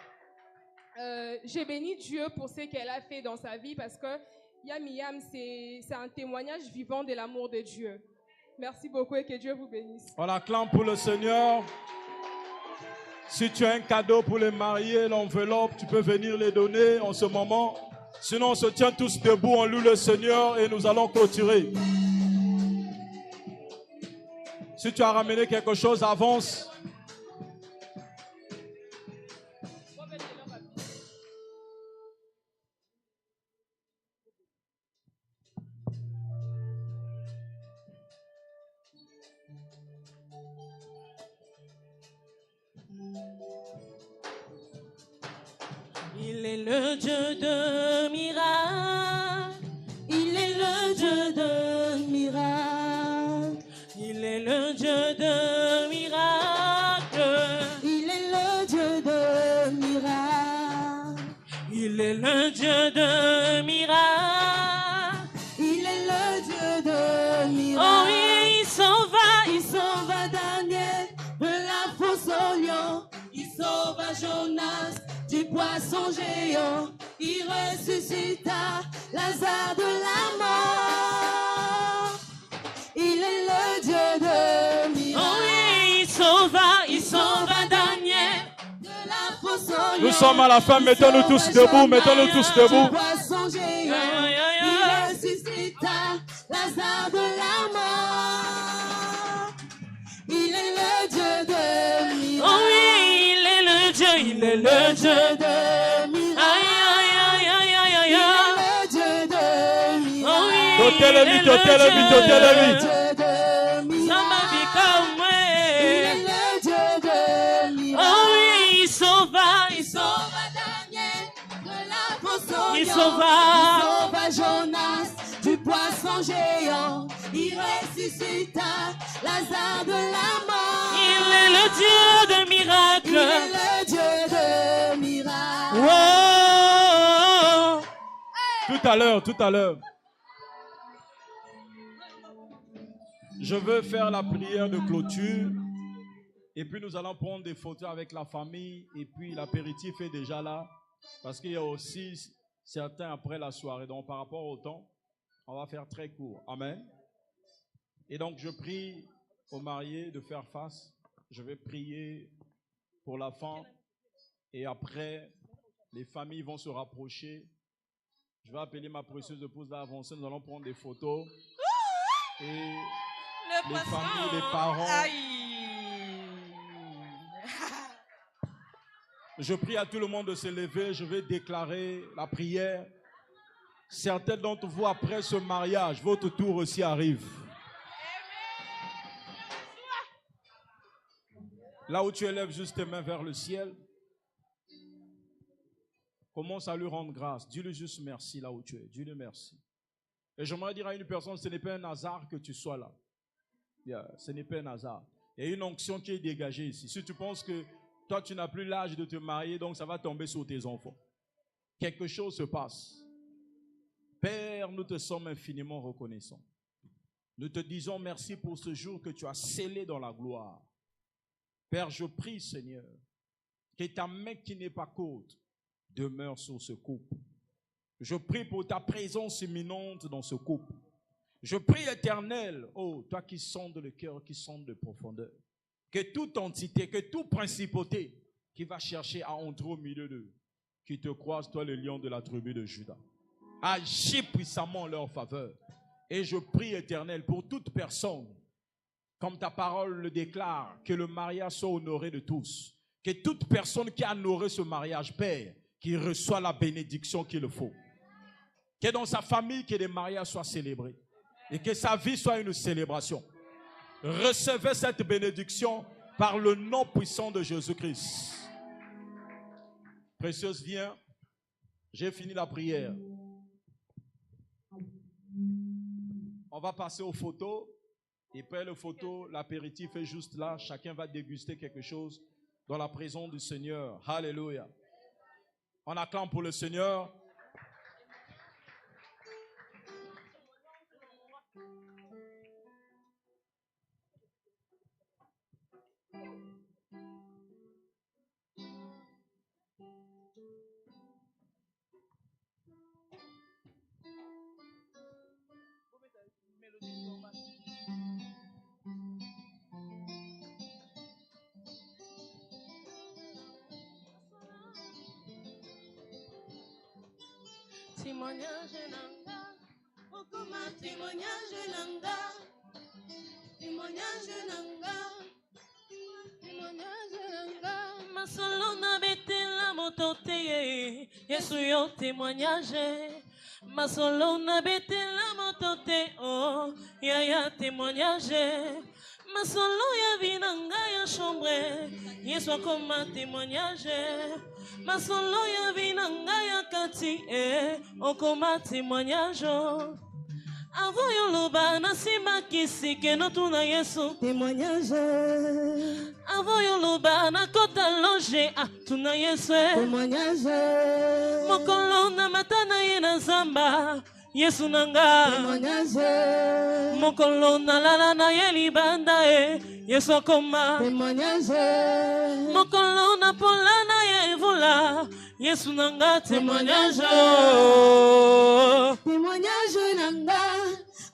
Speaker 8: j'ai béni Dieu pour ce qu'elle a fait dans sa vie parce que Yam Yam, c'est un témoignage vivant de l'amour de Dieu. Merci beaucoup et que Dieu vous bénisse.
Speaker 4: On acclame pour le Seigneur. Si tu as un cadeau pour les mariés, l'enveloppe, tu peux venir les donner en ce moment. Sinon, on se tient tous debout, on loue le Seigneur et nous allons clôturer. Si tu as ramené quelque chose, avance.
Speaker 2: Il est le Dieu de miracles. Il est le Dieu de miracles. Il est le Dieu de miracles. Il est le Dieu de miracles. Il est le Dieu de miracles. Il est le Dieu de miracles. Oh oui, il sauva Daniel de la fosse au lion. Il sauva Jonas du poisson géant. Il ressuscita Lazare de la mort. Il est le Dieu de miracles. Oh oui, il sauva Daniel de la fosse au lion.
Speaker 4: Nous sommes à la fin, mettons-nous tous debout, mettons-nous tous debout.
Speaker 2: Poisson géant. Il ressuscita Lazare de la mort. Il est le Dieu de miracles. Oh oui, il est le Dieu de miracles. Aïe, aïe, aïe, aïe, aïe, aïe. Il est le Dieu de miracles. Oh oui,
Speaker 4: Totez-le-lui.
Speaker 2: il est le Dieu de miracles. Oh oui, il sauva Daniel de la fosse au lion. Il sauva Jonas du poisson géant. Il ressuscita Lazare de la mort. Il est le Dieu de miracles. Il est le Dieu de miracles.
Speaker 4: Wow. Tout à l'heure. Je veux faire la prière de clôture. Et puis nous allons prendre des photos avec la famille. Et puis l'apéritif est déjà là. Parce qu'il y a aussi certains après la soirée. Donc par rapport au temps, on va faire très court. Amen. Et donc je prie aux mariés de faire face. Je vais prier pour la femme. Et après, les familles vont se rapprocher. Je vais appeler ma précieuse épouse d'avancer. Nous allons prendre des photos. Et les familles, les parents. Je prie à tout le monde de se lever. Je vais déclarer la prière. Certains d'entre vous, après ce mariage, votre tour aussi arrive. Là où tu élèves juste tes mains vers le ciel, commence à lui rendre grâce. Dis-lui juste merci là où tu es. Dis-lui merci. Et j'aimerais dire à une personne, ce n'est pas un hasard que tu sois là. Ce n'est pas un hasard. Il y a une onction qui est dégagée ici. Si tu penses que toi, tu n'as plus l'âge de te marier, donc ça va tomber sur tes enfants. Quelque chose se passe. Père, nous te sommes infiniment reconnaissants. Nous te disons merci pour ce jour que tu as scellé dans la gloire. Père, je prie, Seigneur, que ta main qui n'est pas courte demeure sur ce couple. Je prie pour ta présence imminente dans ce couple. Je prie, Éternel, oh, toi qui sondes le cœur, qui sondes de profondeur, que toute entité, que toute principauté qui va chercher à entrer au milieu d'eux, qui te croise, toi le lion de la tribu de Juda, agis puissamment en leur faveur. Et je prie, Éternel, pour toute personne, comme ta parole le déclare, que le mariage soit honoré de tous. Que toute personne qui a honoré ce mariage, Père, qui reçoit la bénédiction qu'il le faut. Que dans sa famille, que les mariages soient célébrés. Et que sa vie soit une célébration. Recevez cette bénédiction par le nom puissant de Jésus-Christ. Précieuse, viens. J'ai fini la prière. On va passer aux photos. Et après les photos, l'apéritif est juste là. Chacun va déguster quelque chose dans la présence du Seigneur. Alléluia. On acclame pour le Seigneur.
Speaker 2: témoignage nanga. Okoma témoignage nanga. Témoignage nanga. Témoignage nanga. Masolo na betela motote Yesu yo témoignage. Masolo na betela motote oh ya témoignage. Masolo ya vinanga ya chambre Yesu akoma témoignage. Masolo ya vinanga ya kati okoma témoignage. Avoyo loba na sima kisike no tuna Yesu témoignage. Avoyo loba na kota loge tuna Yesu témoignage. Mokolo na matana ye na zamba Yesu nanga témoignage. Mokolo na lala na ye libanda Yesu akoma témoignage. Mokolo na pola na ye vula Yesu nanga témoignage. Témoignage nanga.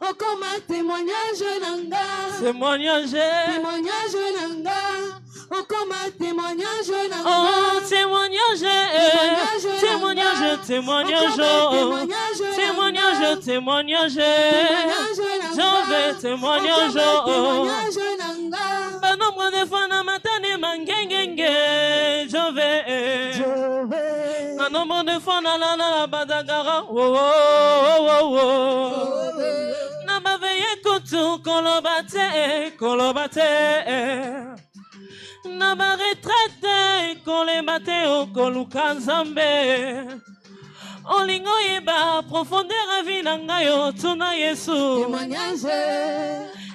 Speaker 2: Okoma témoignage nanga. Témoignage. Témoignage nanga. Okoma témoignage nanga. Oh témoignage. Témoignage. Témoignage. Témoignage. Témoignage. Je vais témoignage. Témoignage nanga. Ba nombre de fois na matane mangengenge. Je vais. Un nombre de fois na la badagara. Oh oh oh oh. Na baveye kutu kolobate. Na ba retraite kolebate o koluka nzambe. Olingo yeba profondeur a vie nangayo tuna Yesu. Témoignage.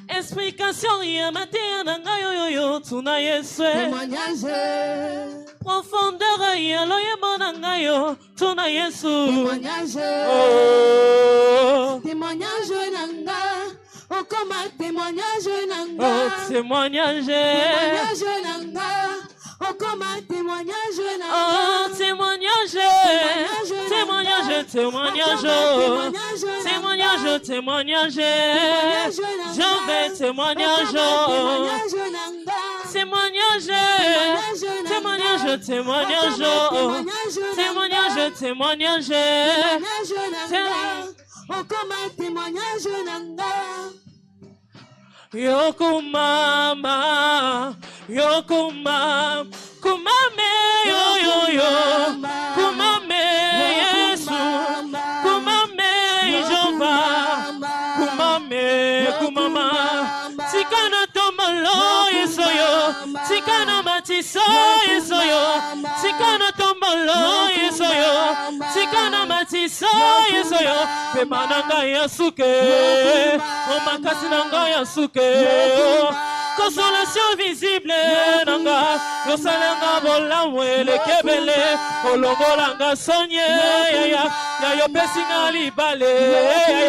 Speaker 2: Explication ya mater nangayo yo tuna Yesu. Témoignage. Profondeur ya loyebo nangayo tuna Yesu. Témoignage. Oh. Témoignage nanga. Okoma témoignage nanga. Oh témoignage. Témoignage nanga. Okoma témoignage nanga. Oh témoignage. Témoignage. Témoignage. Témoignage. Témoignage. Je vais témoignage. Témoignage. Témoignage. Témoignage. Témoignage. Témoignage. Okoma témoignage nanga. Yokumama, kumame, yo, kumame, Yesu, kumame, Jehova, kumama, tikana tombolo, yesoyo, tikana matiso, yesoyo, tikana tombolo, yesoyo, tikana matiso, yesoyo, pemananga yasuke, omakasi nanga yasuke. Consolation visible nanga yosalanga bolamwe lekebele olongolanga sonye ya yo pesinga libale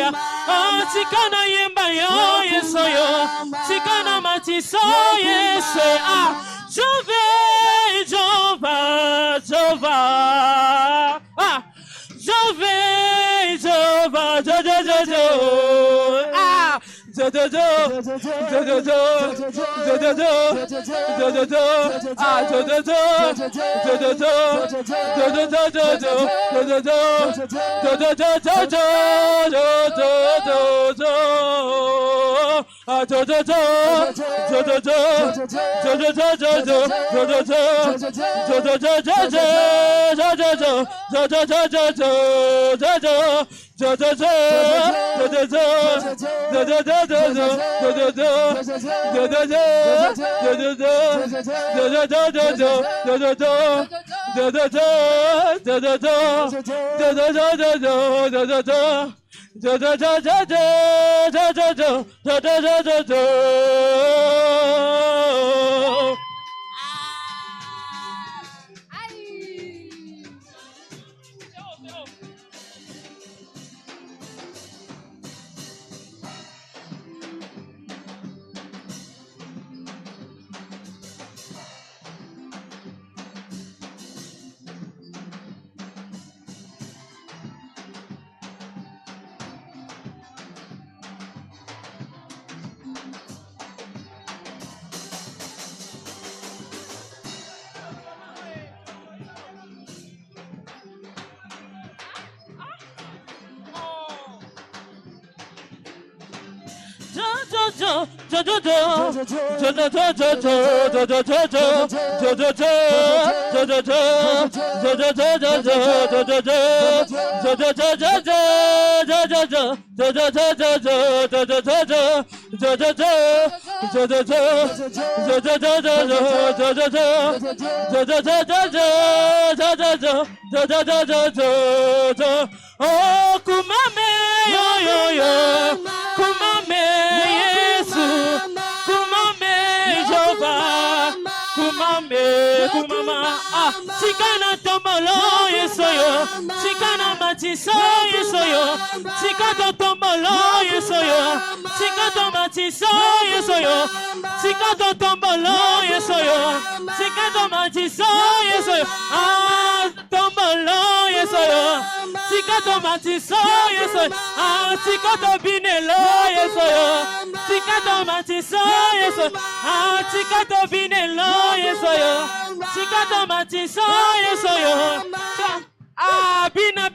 Speaker 2: ya tikana yemba yo yesoyo tikana matiso yeso Jova Oh, kumame, yo, kumame, Yesu, kumame, Jehovah, kumama, sikana tombolo, yesoyo, sikana matiso, yesoyo, sikana tombolo, yesoyo, sikana matiso, yesoyo, sikana tombolo, yesoyo, sikana matiso, yesoyo, tombolo, yesoyo, sikana matiso, yesoyo, sikana binelo, yesoyo, sikana matiso, yesoyo, sikana binelo, yesoyo, sikana matiso, yesoyo, bina,